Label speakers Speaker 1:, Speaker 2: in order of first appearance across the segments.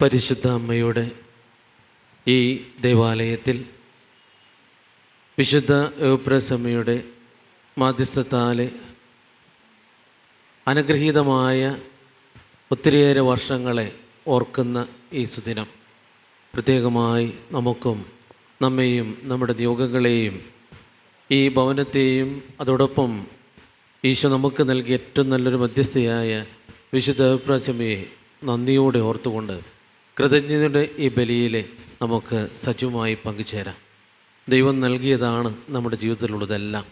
Speaker 1: പരിശുദ്ധ അമ്മയുടെ ഈ ദേവാലയത്തിൽ വിശുദ്ധ എവുപ്രസമ്മയുടെ മാധ്യസ്ഥത്താലെ അനുഗ്രഹീതമായ ഒത്തിരിയേറെ വർഷങ്ങളെ ഓർക്കുന്ന ഈ സുദിനം പ്രത്യേകമായി നമുക്കും നമ്മെയും നമ്മുടെ നിയോഗങ്ങളെയും ഈ ഭവനത്തെയും അതോടൊപ്പം ഈശോ നമുക്ക് നൽകിയ ഏറ്റവും നല്ലൊരു മധ്യസ്ഥയായ വിശുദ്ധ എവുപ്രസമ്മയെ നന്ദിയോടെ ഓർത്തുകൊണ്ട് കൃതജ്ഞതയുടെ ഈ ബലിയിൽ നമുക്ക് സജീവമായി പങ്കുചേരാം. ദൈവം നൽകിയതാണ് നമ്മുടെ ജീവിതത്തിലുള്ളതെല്ലാം.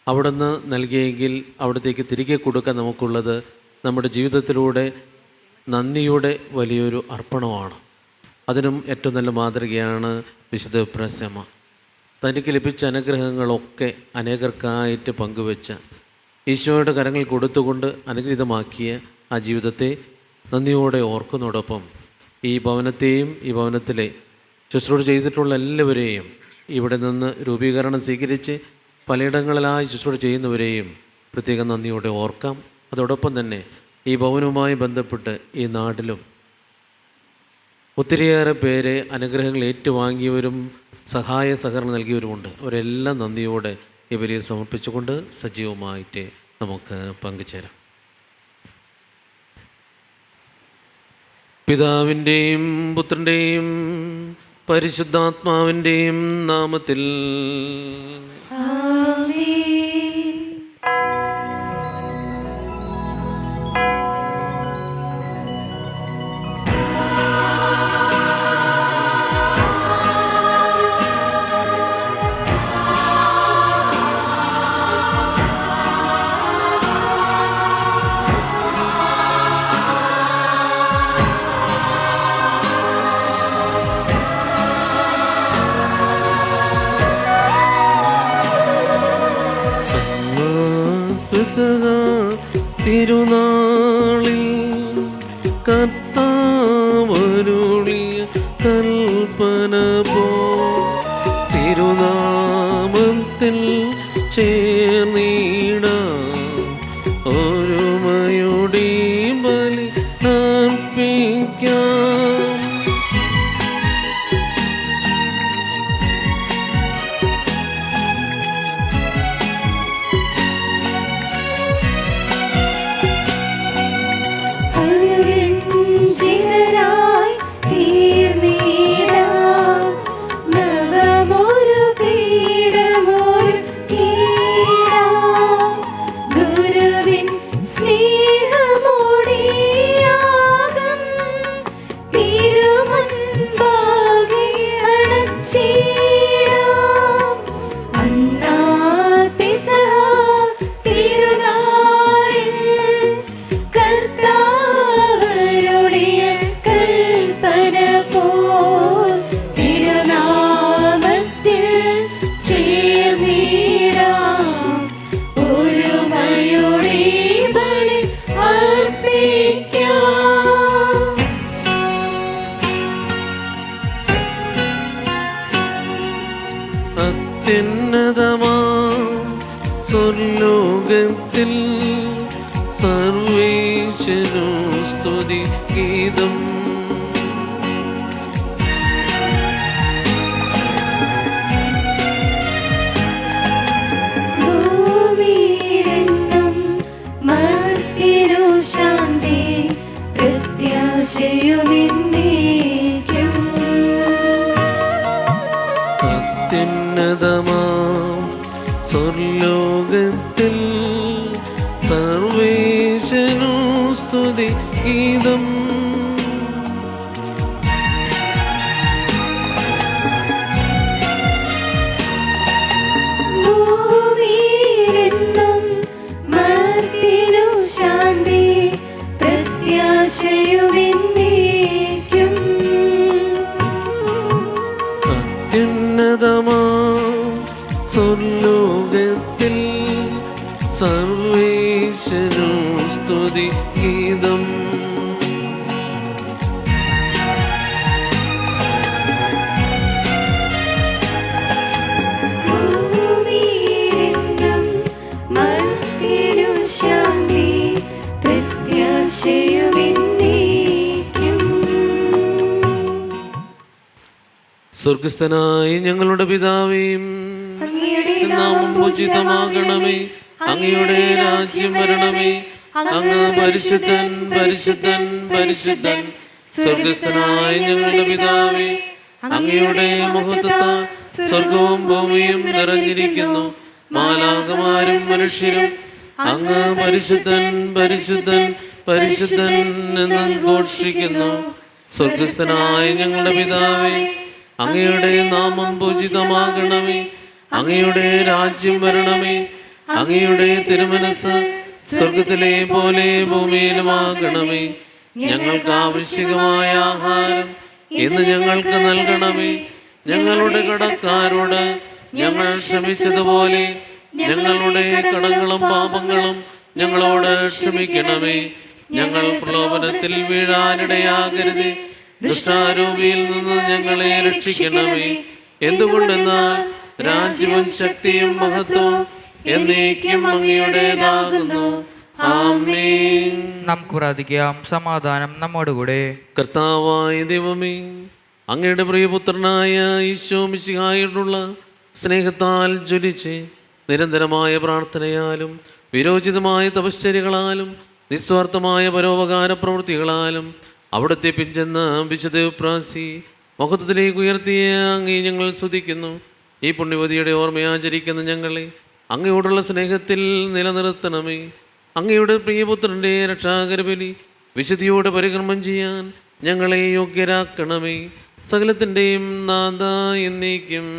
Speaker 1: അവിടുന്ന് നൽകിയെങ്കിൽ അവിടത്തേക്ക് തിരികെ കൊടുക്കാൻ നമുക്കുള്ളത് നമ്മുടെ ജീവിതത്തിലൂടെ നന്ദിയുടെ വലിയൊരു അർപ്പണമാണ്. അതിനും ഏറ്റവും നല്ല മാതൃകയാണ് വിശുദ്ധ എവുപ്രസമ്മ. തനിക്ക് ലഭിച്ച അനുഗ്രഹങ്ങളൊക്കെ അനേകർക്കായിട്ട് പങ്കുവെച്ച ഈശോയുടെ കരങ്ങൾ കൊടുത്തുകൊണ്ട് അനുഗ്രഹീതമാക്കിയ ആ ജീവിതത്തെ നന്ദിയോടെ ഓർക്കുന്നതോടൊപ്പം ഈ ഭവനത്തെയും ഈ ഭവനത്തിലെ ശുശ്രൂഷ ചെയ്തിട്ടുള്ള എല്ലാവരെയും ഇവിടെ നിന്ന് രൂപീകരണം സ്വീകരിച്ച് പലയിടങ്ങളിലായി ശുശ്രൂഷ ചെയ്യുന്നവരെയും പ്രത്യേകം നന്ദിയോടെ ഓർക്കാം. അതോടൊപ്പം തന്നെ ഈ ഭവനവുമായി ബന്ധപ്പെട്ട് ഈ നാട്ടിലും ഒത്തിരിയേറെ പേരെ അനുഗ്രഹങ്ങൾ ഏറ്റുവാങ്ങിയവരും സഹായ സഹകരണം നൽകിയവരുമുണ്ട്. അവരെല്ലാം നന്ദിയോടെ ഈ ബലിയിൽ സമർപ്പിച്ചുകൊണ്ട് സജീവമായിട്ട് നമുക്ക് പങ്കുചേരാം. പിതാവിൻ്റെയും പുത്രൻ്റെയും പരിശുദ്ധാത്മാവിൻ്റെയും നാമത്തിൽ തിരുനാളിൽ കർത്താവരുളിയ കൽപ്പന പോ തിരുനാമത്തിൽ ചേർന്നിടാം ഒരുമയോടെ ബലി അർപ്പിക്കാം. സ്വർലോകത്തിൽ സർവേശ്വരനു സ്തുതി ഗീതം. സ്വർലോകത്തിൽ സർവേശ്വരനു സ്തുതി ഗീതം. സ്വർലോകത്തിൽ സർവേശ്വരനു സ്തുതി ഗീതം.
Speaker 2: ശാന്തി പ്രത്യാശയുമെന്നേക്കും.
Speaker 1: സ്വർഗസ്ഥനായ ഞങ്ങളുടെ പിതാവേ,
Speaker 2: അങ്ങയുടെ
Speaker 1: നാമം പൂജിതമാകണമേ, അങ്ങയുടെ രാജ്യം വരണമേ, അങ്ങ് പരിശുദ്ധൻ പരിശുദ്ധൻ പരിശുദ്ധൻ. സ്വർഗസ്ഥനായ ഞങ്ങളുടെ പിതാവേ, അങ്ങയുടെ മഹത്വത്താൽ സ്വർഗവും ഭൂമിയും നിറഞ്ഞിരിക്കുന്നു. മാലാഖമാരും മനുഷ്യരും അങ്ങ് പരിശുദ്ധൻ പരിശുദ്ധൻ പരിശുദ്ധൻ എന്ന് ഘോഷിക്കുന്നു. സ്വർഗസ്ഥനായ ഞങ്ങളുടെ പിതാവേ, അങ്ങയുടെ നാമം പൂജിതമാകണമേ, അങ്ങയുടെ രാജ്യം വരണമേ, അങ്ങയുടെ തിരുമനസ്സ് സ്വർഗത്തിലെ പോലെ ഭൂമിയിലുമാകണമേ. ഞങ്ങൾക്ക് ആവശ്യമായ ആഹാരം ഇന്ന് ഞങ്ങൾക്ക് നൽകണമേ. ഞങ്ങളുടെ കടക്കാരോട് ഞങ്ങൾ ക്ഷമിച്ചതുപോലെ ഞങ്ങളുടെ കടങ്ങളും പാപങ്ങളും ഞങ്ങളോട് ക്ഷമിക്കണമേ. ഞങ്ങൾ പ്രലോഭനത്തിൽ വീഴാനിടയാകരുതേ, ദുഷ്ടാരൂപിയിൽ നിന്ന് ഞങ്ങളെ രക്ഷിക്കണമേ. എന്തുകൊണ്ടെന്നാൽ രാജ്യവും ശക്തിയും മഹത്വവും എന്നേക്കും അങ്ങയുടേതാകുന്നു. ആമേൻ.
Speaker 3: നമുക്ക് പ്രാർത്ഥിക്കാം. സമാധാനം നമ്മോടുകൂടെ.
Speaker 1: കർത്താവായ ദൈവമേ, അങ്ങയുടെ പ്രിയപുത്രനായ ഈശോ മിശിഹായോടുള്ള സ്നേഹത്താൽ ജ്വലിച്ച് നിരന്തരമായ പ്രാർത്ഥനയാലും വിരോചിതമായ തപശ്ചര്യകളാലും നിസ്വാർത്ഥമായ പരോപകാര പ്രവൃത്തികളാലും അവിടുത്തെ പിഞ്ചെന്ന വിശുദ്ധ പ്രാസി മഹത്വത്തിലേക്ക് ഉയർത്തിയ അങ്ങേ ഞങ്ങൾ സ്തുതിക്കുന്നു. ഈ പുണ്യവതിയുടെ ഓർമ്മയാചരിക്കുന്ന ഞങ്ങളെ അങ്ങയോടുള്ള സ്നേഹത്തിൽ നിലനിർത്തണമേ. അങ്ങയുടെ പ്രിയപുത്രൻ്റെ രക്ഷാകരബലി വിശുദ്ധിയോടെ പരികർമ്മം ചെയ്യാൻ ഞങ്ങളെ യോഗ്യരാക്കണമേ. സകലത്തിൻ്റെയും നാഥ എന്നേക്കും.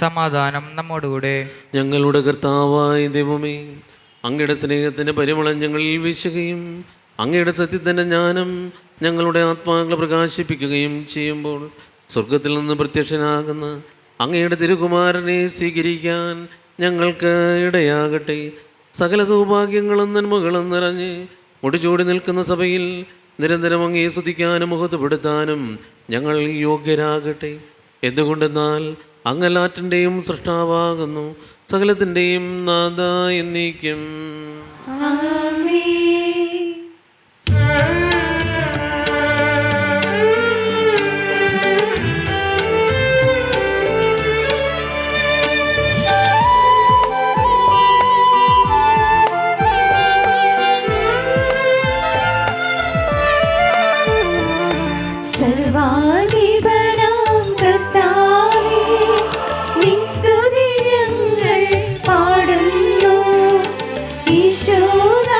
Speaker 3: സമാധാനം നമ്മോടുകൂടെ.
Speaker 1: ഞങ്ങളുടെ കർത്താവായ ദൈവമേ, അങ്ങയുടെ സ്നേഹത്തിൻ്റെ പരിമളം ഞങ്ങളിൽ വീശുകയും അങ്ങയുടെ സത്യത്തിൻ്റെ ജ്ഞാനം ഞങ്ങളുടെ ആത്മാക്കളെ പ്രകാശിപ്പിക്കുകയും ചെയ്യുമ്പോൾ സ്വർഗത്തിൽ നിന്ന് പ്രത്യക്ഷനാകുന്ന അങ്ങയുടെ തിരുകുമാരനെ സ്വീകരിക്കാൻ ഞങ്ങൾക്ക് ഇടയാകട്ടെ. സകല സൗഭാഗ്യങ്ങളും നന്മകളും നിറഞ്ഞ് മുടിചൂടി നിൽക്കുന്ന സഭയിൽ നിരന്തരം അങ്ങയെ സ്തുതിക്കാനും മുഖത്തുപെടുത്താനും ഞങ്ങൾ യോഗ്യരാകട്ടെ. എന്തുകൊണ്ടെന്നാൽ അങ്ങെല്ലാറ്റിൻ്റെയും സൃഷ്ടാവാകുന്നു, സകലത്തിൻ്റെയും നാഥ എന്നേക്കും.
Speaker 2: സർവാധിപനാം കർത്താവേ, നിൻ സ്തുതി ഞങ്ങൾ പാടുന്നു. ഈശോനാഥ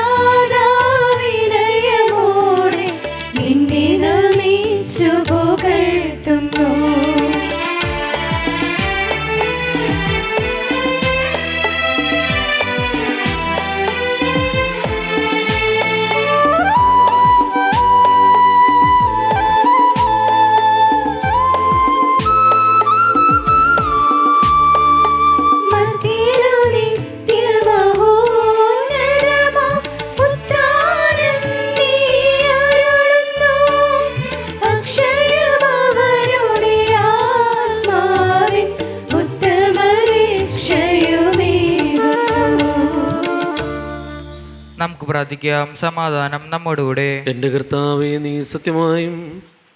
Speaker 3: നമുക്ക് പ്രാർത്ഥിക്കാം. സമാധാനം നമ്മോടുകൂടെ.
Speaker 1: എൻ്റെ കർത്താവേ, നീ സത്യമായും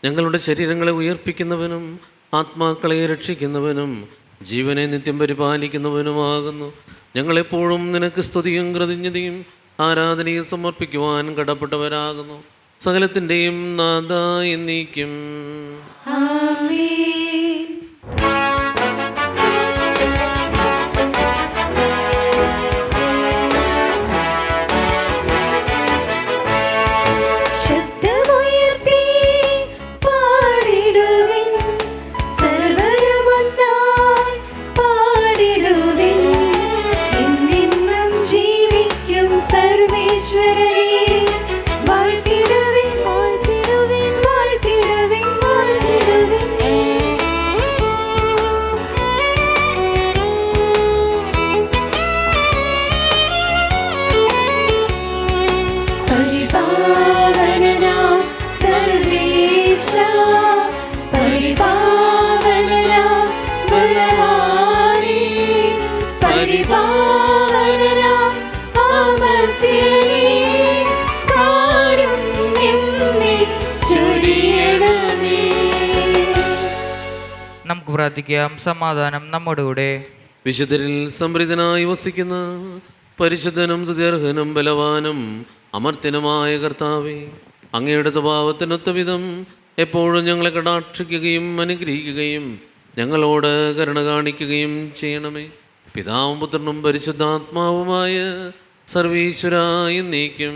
Speaker 1: ഞങ്ങളുടെ ശരീരങ്ങളെ ഉയർപ്പിക്കുന്നവനും ആത്മാക്കളെ രക്ഷിക്കുന്നവനും ജീവനെ നിത്യം പരിപാലിക്കുന്നവനുമാകുന്നു. ഞങ്ങളെപ്പോഴും നിനക്ക് സ്തുതിയും കൃതജ്ഞതയും ആരാധനയും സമർപ്പിക്കുവാൻ കടപ്പെട്ടവരാകുന്നു. സകലത്തിൻ്റെയും നാഥ എന്നേക്കും.
Speaker 2: ആമേൻ. ശബ്ദമുയർത്തി പാടിടുവിൻ, സർവ്വരുമൊന്നായി പാടിടുവിൻ. എന്നെന്നും ജീവിക്കും സർവേശ്വരനെ വാഴ്ത്തിടുവിൻ, വാഴ്ത്തിടുവിൻ, വാഴ്ത്തിടുവിൻ, വാഴ്ത്തിടുവിൻ. പരിപാവനനാം സർവേശാ, പരിപാവനനാം ബലവാനേ, പരിപാവനനാം അമർത്യനേ, കാരുണ്യം നീ ചൊരിയണമേ.
Speaker 3: നമുക്ക് പ്രാർത്ഥിക്കാം. സമാധാനം നമ്മോടുകൂടെ.
Speaker 1: വിശുദ്ധരിൽ സംപ്രീതനായി വസിക്കുന്ന പരിശുദ്ധനും സ്തുത്യർഹനും ബലവാനും അമർത്യനുമായ കർത്താവേ, അങ്ങയുടെ സ്വഭാവത്തിനൊത്ത വിധം എപ്പോഴും ഞങ്ങളെ കടാക്ഷിക്കുകയും അനുഗ്രഹിക്കുകയും ഞങ്ങളോട് കരുണ കാണിക്കുകയും ചെയ്യണമേ. പിതാവും പുത്രനും പരിശുദ്ധാത്മാവുമായ സർവീശ്വരായി എന്നേക്കും.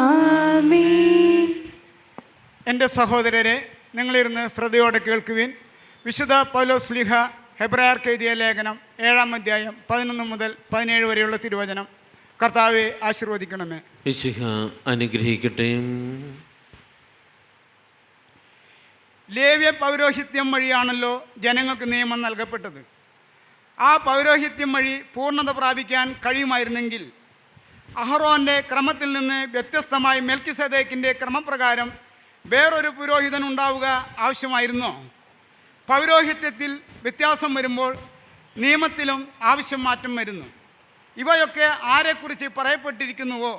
Speaker 2: ആമേൻ.
Speaker 4: എൻ്റെ സഹോദരരെ, നിങ്ങളിരുന്ന് ശ്രദ്ധയോടെ കേൾക്കുവിൻ. വിശുദ്ധ പൗലോസ് ശ്ലീഹ ഹെബ്രായർക്ക് എഴുതിയ ലേഖനം 7-ാം അധ്യായം 11 മുതൽ 17 വരെയുള്ള തിരുവചനം. കർത്താവെ ആശീർവദിക്കണമേ.
Speaker 1: മിശിഹ അനുഗ്രഹിക്കട്ടെ.
Speaker 4: ലേവ്യ പൗരോഹിത്യം വഴിയാണല്ലോ ജനങ്ങൾക്ക് നിയമം നൽകപ്പെട്ടത്. ആ പൗരോഹിത്യം വഴി പൂർണ്ണത പ്രാപിക്കാൻ കഴിയുമായിരുന്നെങ്കിൽ അഹറോൻ്റെ ക്രമത്തിൽ നിന്ന് വ്യത്യസ്തമായി മെൽക്കിസദേക്കിൻ്റെ ക്രമപ്രകാരം വേറൊരു പുരോഹിതൻ ഉണ്ടാവുക ആവശ്യമായിരുന്നോ? പൗരോഹിത്യത്തിൽ വ്യത്യാസം വരുമ്പോൾ നിയമത്തിലും ആവശ്യം മാറ്റം വരുന്നു. ഇവയൊക്കെ ആരെക്കുറിച്ച് പറയപ്പെട്ടിരിക്കുന്നുവോ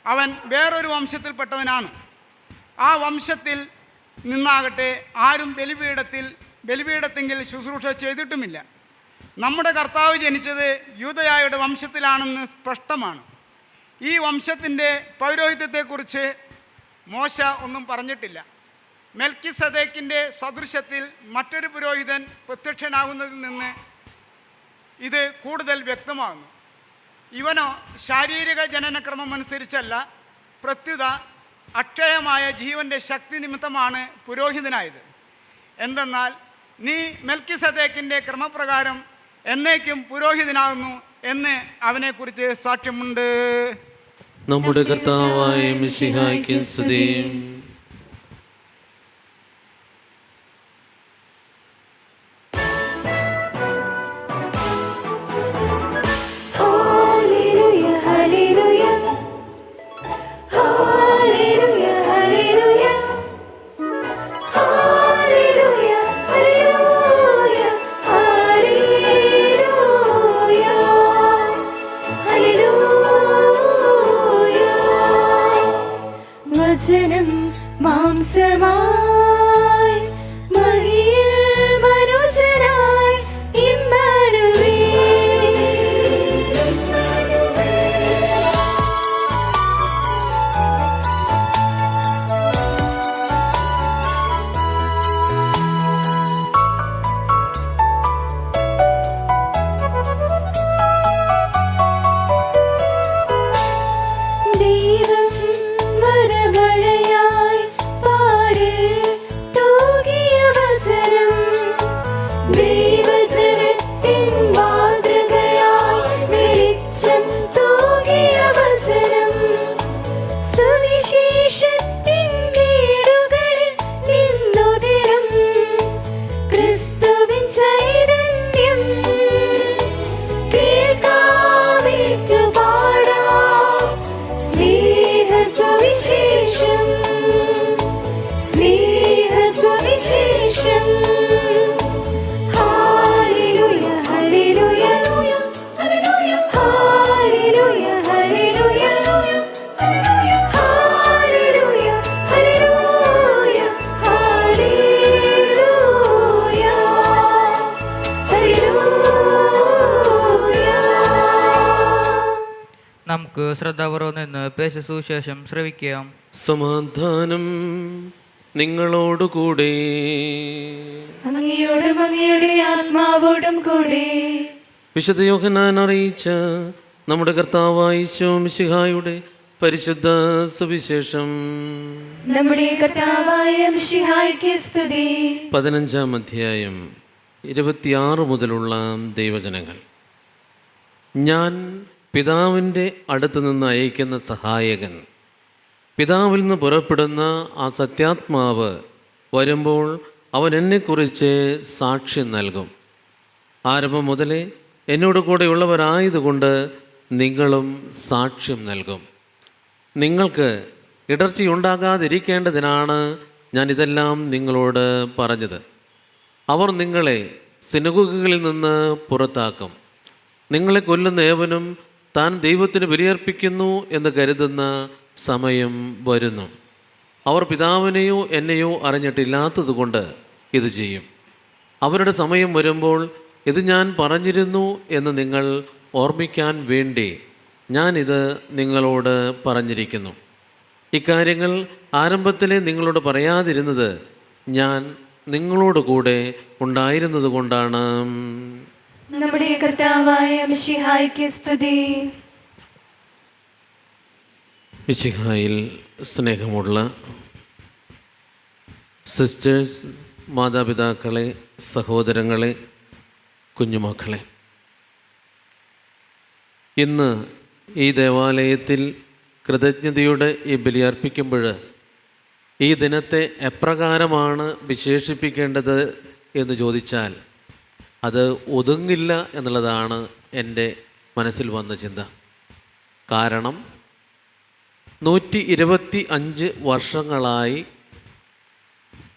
Speaker 4: അവൻ വേറൊരു വംശത്തിൽപ്പെട്ടവനാണ്. ആ വംശത്തിൽ നിന്നാകട്ടെ ആരും ബലിപീഠത്തെങ്കിൽ ശുശ്രൂഷ ചെയ്തിട്ടുമില്ല. നമ്മുടെ കർത്താവ് ജനിച്ചത് യൂദയായുടെ വംശത്തിലാണെന്ന് സ്പഷ്ടമാണ്. ഈ വംശത്തിൻ്റെ പൗരോഹിത്യത്തെക്കുറിച്ച് മോശ ഒന്നും പറഞ്ഞിട്ടില്ല. മെൽക്കിസദേക്കിൻ്റെ സദൃശത്തിൽ മറ്റൊരു പുരോഹിതൻ പ്രത്യക്ഷനാകുന്നതിൽ നിന്ന് ഇത് കൂടുതൽ വ്യക്തമാകുന്നു. ഇവനോ ശാരീരിക ജനനക്രമം അനുസരിച്ചല്ല, പ്രത്യുത അക്ഷയമായ ജീവൻ്റെ ശക്തി നിമിത്തമാണ് പുരോഹിതനായത്. എന്തെന്നാൽ നീ മെൽക്കിസദേക്കിൻ്റെ ക്രമപ്രകാരം എന്നേക്കും പുരോഹിതനാകുന്നു എന്ന് അവനെക്കുറിച്ച് സാക്ഷ്യമുണ്ട്.
Speaker 1: നമ്മുടെ കർത്താവായ മിശിഹായ്ക്ക് സ്തുതി.
Speaker 2: Hallelujah, hallelujah, hallelujah, hallelujah, hallelujah, hallelujah, hallelujah. വചനം മാംസമായി മഹിയിൽ മനുഷ്യനായി ഇമ്മാനുവേൽ. ദൈവം വരമഴയായി പാരിൽ തൂകിയ വചനം, ദൈവജനത്തിൻ മാതൃകയായി വെളിച്ചം തൂകിയ വചനം, സുവിശേഷത്തിൻ വീടുകളിൽ നിന്നുതിരും ക്രിസ്തുവിൻ ചൈതന്യം. കേൾക്കാമേറ്റു പാടാം സ്നേഹസുവിശേഷം, സ്നേഹസുവിശേഷം. Hallelujah, hallelujah, hallelujah, hallelujah, hallelujah,
Speaker 3: നമുക്ക് ശ്രദ്ധാപൂർവ്വം നിന്ന് പേശ സുവിശേഷം ശ്രവിക്കാം.
Speaker 1: സമാധാനം നിങ്ങളോടുകൂടെ.
Speaker 2: അങ്ങയോടും അങ്ങയുടെ ആത്മാവോടും കൂടെ.
Speaker 1: വിശുദ്ധ യോഹന്നാൻ അറിയിച്ച നമ്മുടെ കർത്താവായ ഈശോ മിശിഹായുടെ പരിശുദ്ധ സുവിശേഷം.
Speaker 2: നമ്മുടെ കർത്താവായ മിശിഹായ്ക്ക് സ്തുതി.
Speaker 1: 15-ാം അധ്യായം 26 മുതലുള്ള ദൈവജനങ്ങൾ. ഞാൻ പിതാവിൻ്റെ അടുത്ത് നിന്ന് അയക്കുന്ന സഹായകൻ, പിതാവിൽ നിന്ന് പുറപ്പെടുന്ന ആ സത്യാത്മാവ് വരുമ്പോൾ അവൻ എന്നെക്കുറിച്ച് സാക്ഷ്യം നൽകും. ആരംഭം മുതലേ എന്നോട് കൂടെയുള്ളവരായതുകൊണ്ട് നിങ്ങളും സാക്ഷ്യം നൽകും. നിങ്ങൾക്ക് ഇടർച്ചയുണ്ടാകാതിരിക്കേണ്ടതിനാണ് ഞാൻ ഇതെല്ലാം നിങ്ങളോട് പറഞ്ഞത്. അവർ നിങ്ങളെ സിനഗോഗുകളിൽ നിന്ന് പുറത്താക്കും. നിങ്ങളെ കൊല്ലുന്ന ഏവനും താൻ ദൈവത്തിന് ബലിയർപ്പിക്കുന്നു എന്ന് കരുതുന്ന സമയം വരുന്നു. അവർ പിതാവിനെയോ എന്നെയോ അറിഞ്ഞിട്ടില്ലാത്തതുകൊണ്ട് ഇത് ചെയ്യും. അവരുടെ സമയം വരുമ്പോൾ ഇത് ഞാൻ പറഞ്ഞിരുന്നു എന്ന് നിങ്ങൾ ഓർമ്മിക്കാൻ വേണ്ടി ഞാനിത് നിങ്ങളോട് പറഞ്ഞിരിക്കുന്നു. ഇക്കാര്യങ്ങൾ ആരംഭത്തിലെ നിങ്ങളോട് പറയാതിരുന്നത് ഞാൻ നിങ്ങളോട് കൂടെ ഉണ്ടായിരുന്നത് കൊണ്ടാണ്.
Speaker 2: നമ്മുടെ കർത്താവായ മിശിഹായ്ക്ക് സ്തുതി.
Speaker 1: മിശിഹായിൽ സ്നേഹമുള്ള സിസ്റ്റേഴ്സ്, മാതാപിതാക്കളെ, സഹോദരങ്ങളെ, കുഞ്ഞുമക്കളെ, ഇന്ന് ഈ ദേവാലയത്തിൽ കൃതജ്ഞതയുടെ ഈ ബലിയർപ്പിക്കുമ്പോൾ ഈ ദിനത്തെ എപ്രകാരമാണ് വിശേഷിപ്പിക്കേണ്ടത് എന്ന് ചോദിച്ചാൽ അത് ഒതുങ്ങില്ല എന്നുള്ളതാണ് എൻ്റെ മനസ്സിൽ വന്ന ചിന്ത. കാരണം 125 വർഷങ്ങളായി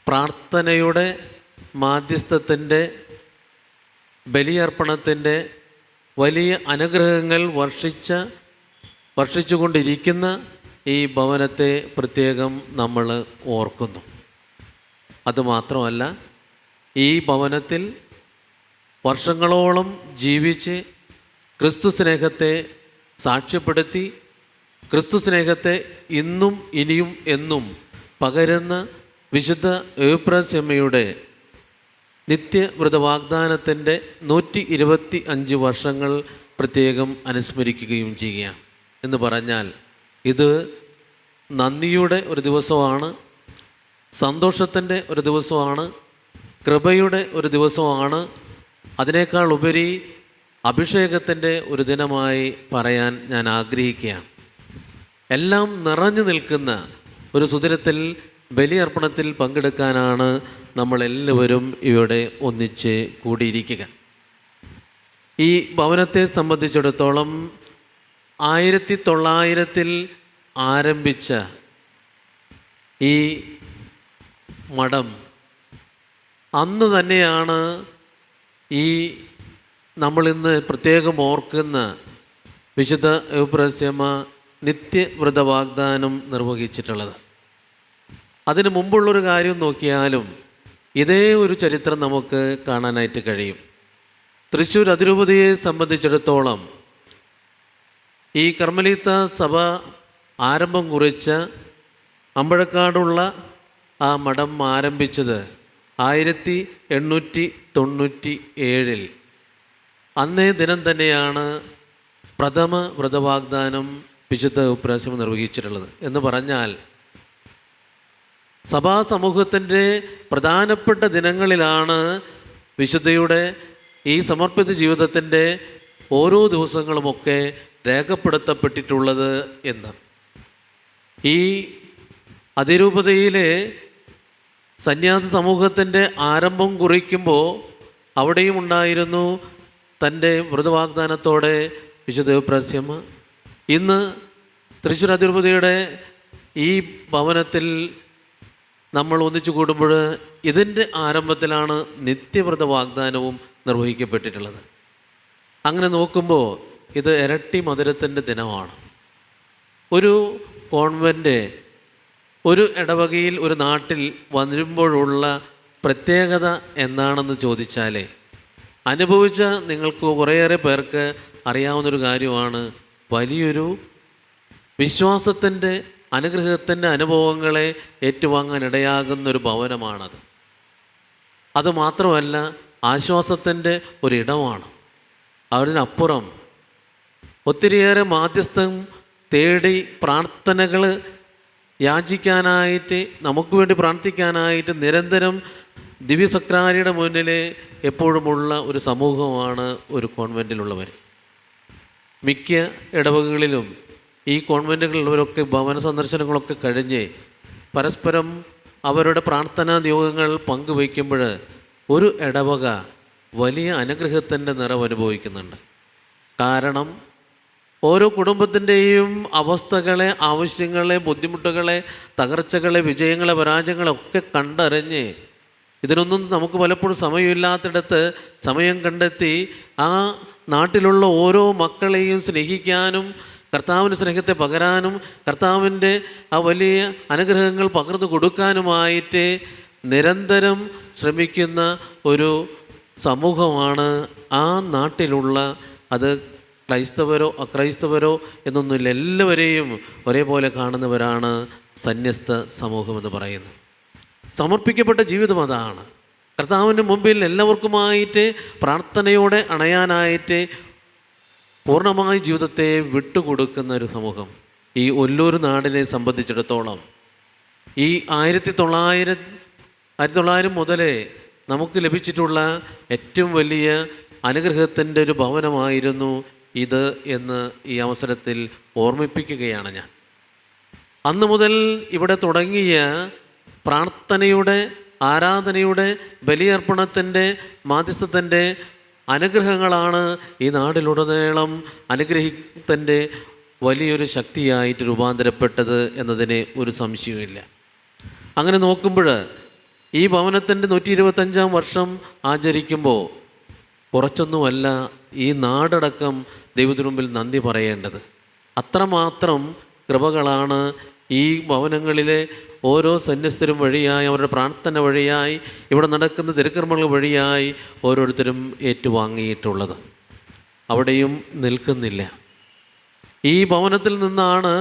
Speaker 1: പ്രാർത്ഥനയുടെ, മാധ്യസ്ഥത്തിൻ്റെ, ബലിയർപ്പണത്തിൻ്റെ വലിയ അനുഗ്രഹങ്ങൾ വർഷിച്ചുകൊണ്ടിരിക്കുന്ന ഈ ഭവനത്തെ പ്രത്യേകം നമ്മൾ ഓർക്കുന്നു. അതുമാത്രമല്ല, ഈ ഭവനത്തിൽ വർഷങ്ങളോളം ജീവിച്ച് ക്രിസ്തു സ്നേഹത്തെ സാക്ഷ്യപ്പെടുത്തി ക്രിസ്തു സ്നേഹത്തെ ഇന്നും ഇനിയും എന്നും പകരുന്ന വിശുദ്ധ എവുപ്രാസ്യമ്മയുടെ നിത്യവ്രതവാഗ്ദാനത്തിൻ്റെ 125 വർഷങ്ങൾ പ്രത്യേകം അനുസ്മരിക്കുകയും ചെയ്യുകയാണ്. എന്ന് പറഞ്ഞാൽ ഇത് നന്ദിയുടെ ഒരു ദിവസമാണ്, സന്തോഷത്തിൻ്റെ ഒരു ദിവസമാണ്, കൃപയുടെ ഒരു ദിവസമാണ്. അതിനേക്കാൾ ഉപരി അഭിഷേകത്തിൻ്റെ ഒരു ദിനമായി പറയാൻ ഞാൻ ആഗ്രഹിക്കുകയാണ്. എല്ലാം നിറഞ്ഞു നിൽക്കുന്ന ഒരു സുദിനത്തിൽ, ബലിയർപ്പണത്തിൽ പങ്കെടുക്കാനാണ് നമ്മളെല്ലാവരും ഇവിടെ ഒന്നിച്ച് കൂടിയിരിക്കുക. ഈ ഭവനത്തെ സംബന്ധിച്ചിടത്തോളം 1900 ആരംഭിച്ച ഈ മഠം അന്ന് തന്നെയാണ് ഈ നമ്മളിന്ന് പ്രത്യേകം ഓർക്കുന്ന വിശുദ്ധ എവുപ്രാസ്യമ്മ നിത്യവ്രതവാഗ്ദാനം നിർവഹിച്ചിട്ടുള്ളത്. അതിനു മുമ്പുള്ളൊരു കാര്യം നോക്കിയാലും ഇതേ ഒരു ചരിത്രം നമുക്ക് കാണാനായിട്ട് കഴിയും. തൃശ്ശൂർ അതിരൂപതയെ സംബന്ധിച്ചിടത്തോളം ഈ കർമ്മലീത്ത സഭ ആരംഭം കുറിച്ച അമ്പഴക്കാടുള്ള ആ മഠം ആരംഭിച്ചത് 1897. അന്നേ ദിനം തന്നെയാണ് പ്രഥമ വ്രതവാഗ്ദാനം വിശുദ്ധ എവുപ്രാസ്യമ്മ നിർവഹിച്ചിട്ടുള്ളത്. എന്ന് പറഞ്ഞാൽ സഭാ സമൂഹത്തിൻ്റെ പ്രധാനപ്പെട്ട ദിനങ്ങളിലാണ് വിശുദ്ധയുടെ ഈ സമർപ്പിത ജീവിതത്തിൻ്റെ ഓരോ ദിവസങ്ങളുമൊക്കെ രേഖപ്പെടുത്തപ്പെട്ടിട്ടുള്ളത് എന്ന്. ഈ അതിരൂപതയിലെ സന്യാസ സമൂഹത്തിൻ്റെ ആരംഭം കുറിക്കുമ്പോൾ അവിടെയും ഉണ്ടായിരുന്നു തൻ്റെ വ്രതവാഗ്ദാനത്തോടെ വിശുദ്ധ എവുപ്രാസ്യമ്മ. ഇന്ന് തൃശ്ശൂർ അതിരൂപതയുടെ ഈ ഭവനത്തിൽ നമ്മൾ ഒന്നിച്ചു കൂടുമ്പോൾ ഇതിൻ്റെ ആരംഭത്തിലാണ് നിത്യവ്രത വാഗ്ദാനവും നിർവഹിക്കപ്പെട്ടിട്ടുള്ളത്. അങ്ങനെ നോക്കുമ്പോൾ ഇത് ഇരട്ടി മധുരത്തിൻ്റെ ദിനമാണ്. ഒരു കോൺവെൻ്റ് ഒരു ഇടവകയിൽ, ഒരു നാട്ടിൽ വരുമ്പോഴുള്ള പ്രത്യേകത എന്താണെന്ന് ചോദിച്ചാൽ അനുഭവിച്ച നിങ്ങൾക്ക് കുറേയേറെ പേർക്ക് അറിയാവുന്നൊരു കാര്യമാണ്. വലിയൊരു വിശ്വാസത്തിൻ്റെ അനുഗ്രഹത്തിൻ്റെ അനുഭവങ്ങളെ ഏറ്റുവാങ്ങാൻ ഇടയാകുന്നൊരു ഭവനമാണത്. അതുമാത്രമല്ല, ആശ്വാസത്തിൻ്റെ ഒരിടമാണ്. അതിനപ്പുറം ഒത്തിരിയേറെ മാധ്യസ്ഥം തേടി പ്രാർത്ഥനകൾ യാചിക്കാനായിട്ട്, നമുക്ക് വേണ്ടി പ്രാർത്ഥിക്കാനായിട്ട് നിരന്തരം ദിവ്യസക്രാരിയുടെ മുന്നിൽ എപ്പോഴുമുള്ള ഒരു സമൂഹമാണ് ഒരു കോൺവെൻറ്റിലുള്ളവർ. മിക്ക ഇടവകകളിലും ഈ കോൺവെൻറ്റുകളിലുള്ളവരൊക്കെ ഭവന സന്ദർശനങ്ങളൊക്കെ കഴിഞ്ഞ് പരസ്പരം അവരുടെ പ്രാർത്ഥനാ യോഗങ്ങൾ പങ്കുവയ്ക്കുമ്പോൾ ഒരു ഇടവക വലിയ അനുഗ്രഹത്തിൻ്റെ നിറവ് അനുഭവിക്കുന്നുണ്ട്. കാരണം ഓരോ കുടുംബത്തിൻ്റെയും അവസ്ഥകളെ, ആവശ്യങ്ങളെ, ബുദ്ധിമുട്ടുകളെ, തകർച്ചകളെ, വിജയങ്ങളെ, പരാജയങ്ങളെ ഒക്കെ കണ്ടറിഞ്ഞ്, ഇതിനൊന്നും നമുക്ക് പലപ്പോഴും സമയമില്ലാത്തിടത്ത് സമയം കണ്ടെത്തി ആ നാട്ടിലുള്ള ഓരോ മക്കളെയും സ്നേഹിക്കാനും കർത്താവിൻ്റെ സ്നേഹത്തെ പകരാനും കർത്താവിൻ്റെ ആ വലിയ അനുഗ്രഹങ്ങൾ പകർന്നു കൊടുക്കാനുമായിട്ട് നിരന്തരം ശ്രമിക്കുന്ന ഒരു സമൂഹമാണ് ആ നാട്ടിലുള്ള. അത് ക്രൈസ്തവരോ അക്രൈസ്തവരോ എന്നൊന്നുമില്ല, എല്ലാവരെയും ഒരേപോലെ കാണുന്നവരാണ് സന്യസ്ത സമൂഹമെന്ന് പറയുന്നത്. സമർപ്പിക്കപ്പെട്ട ജീവിതം അതാണ്. കർത്താവിൻ്റെ മുമ്പിൽ എല്ലാവർക്കുമായിട്ട് പ്രാർത്ഥനയോടെ അണയാനായിട്ട് പൂർണ്ണമായ ജീവിതത്തെ വിട്ടുകൊടുക്കുന്ന ഒരു സമൂഹം. ഈ ഒല്ലൂർ നാടിനെ സംബന്ധിച്ചിടത്തോളം ഈ 1900 മുതലേ നമുക്ക് ലഭിച്ചിട്ടുള്ള ഏറ്റവും വലിയ അനുഗ്രഹത്തിൻ്റെ ഒരു ഭവനമായിരുന്നു ഇത് എന്ന് ഈ അവസരത്തിൽ ഓർമ്മിപ്പിക്കുകയാണ് ഞാൻ. അന്ന് മുതൽ ഇവിടെ തുടങ്ങിയ പ്രാർത്ഥനയുടെ, ആരാധനയുടെ, ബലിയർപ്പണത്തിൻ്റെ, മാധ്യസ്ഥത്തിൻ്റെ അനുഗ്രഹങ്ങളാണ് ഈ നാടിലുടനീളം അനുഗ്രഹത്തിൻ്റെ വലിയൊരു ശക്തിയായിട്ട് രൂപാന്തരപ്പെട്ടത് എന്നതിന് ഒരു സംശയവുമില്ല. അങ്ങനെ നോക്കുമ്പോൾ ഈ ഭവനത്തിൻ്റെ 125-ാം വർഷം ആചരിക്കുമ്പോൾ കുറച്ചൊന്നുമല്ല ഈ നാടടക്കം ദൈവത്തിനു മുമ്പിൽ നന്ദി പറയേണ്ടത്. അത്രമാത്രം കൃപകളാണ് ഈ ഭവനങ്ങളിലെ ഓരോ സന്യസ്തരും വഴിയായി, അവരുടെ പ്രാർത്ഥന വഴിയായി, ഇവിടെ നടക്കുന്ന തിരുക്കർമ്മങ്ങൾ വഴിയായി ഓരോരുത്തരും ഏറ്റുവാങ്ങിയിട്ടുള്ളത്. അവിടെയും നിൽക്കുന്നില്ല. ഈ ഭവനത്തിൽ നിന്നാണ്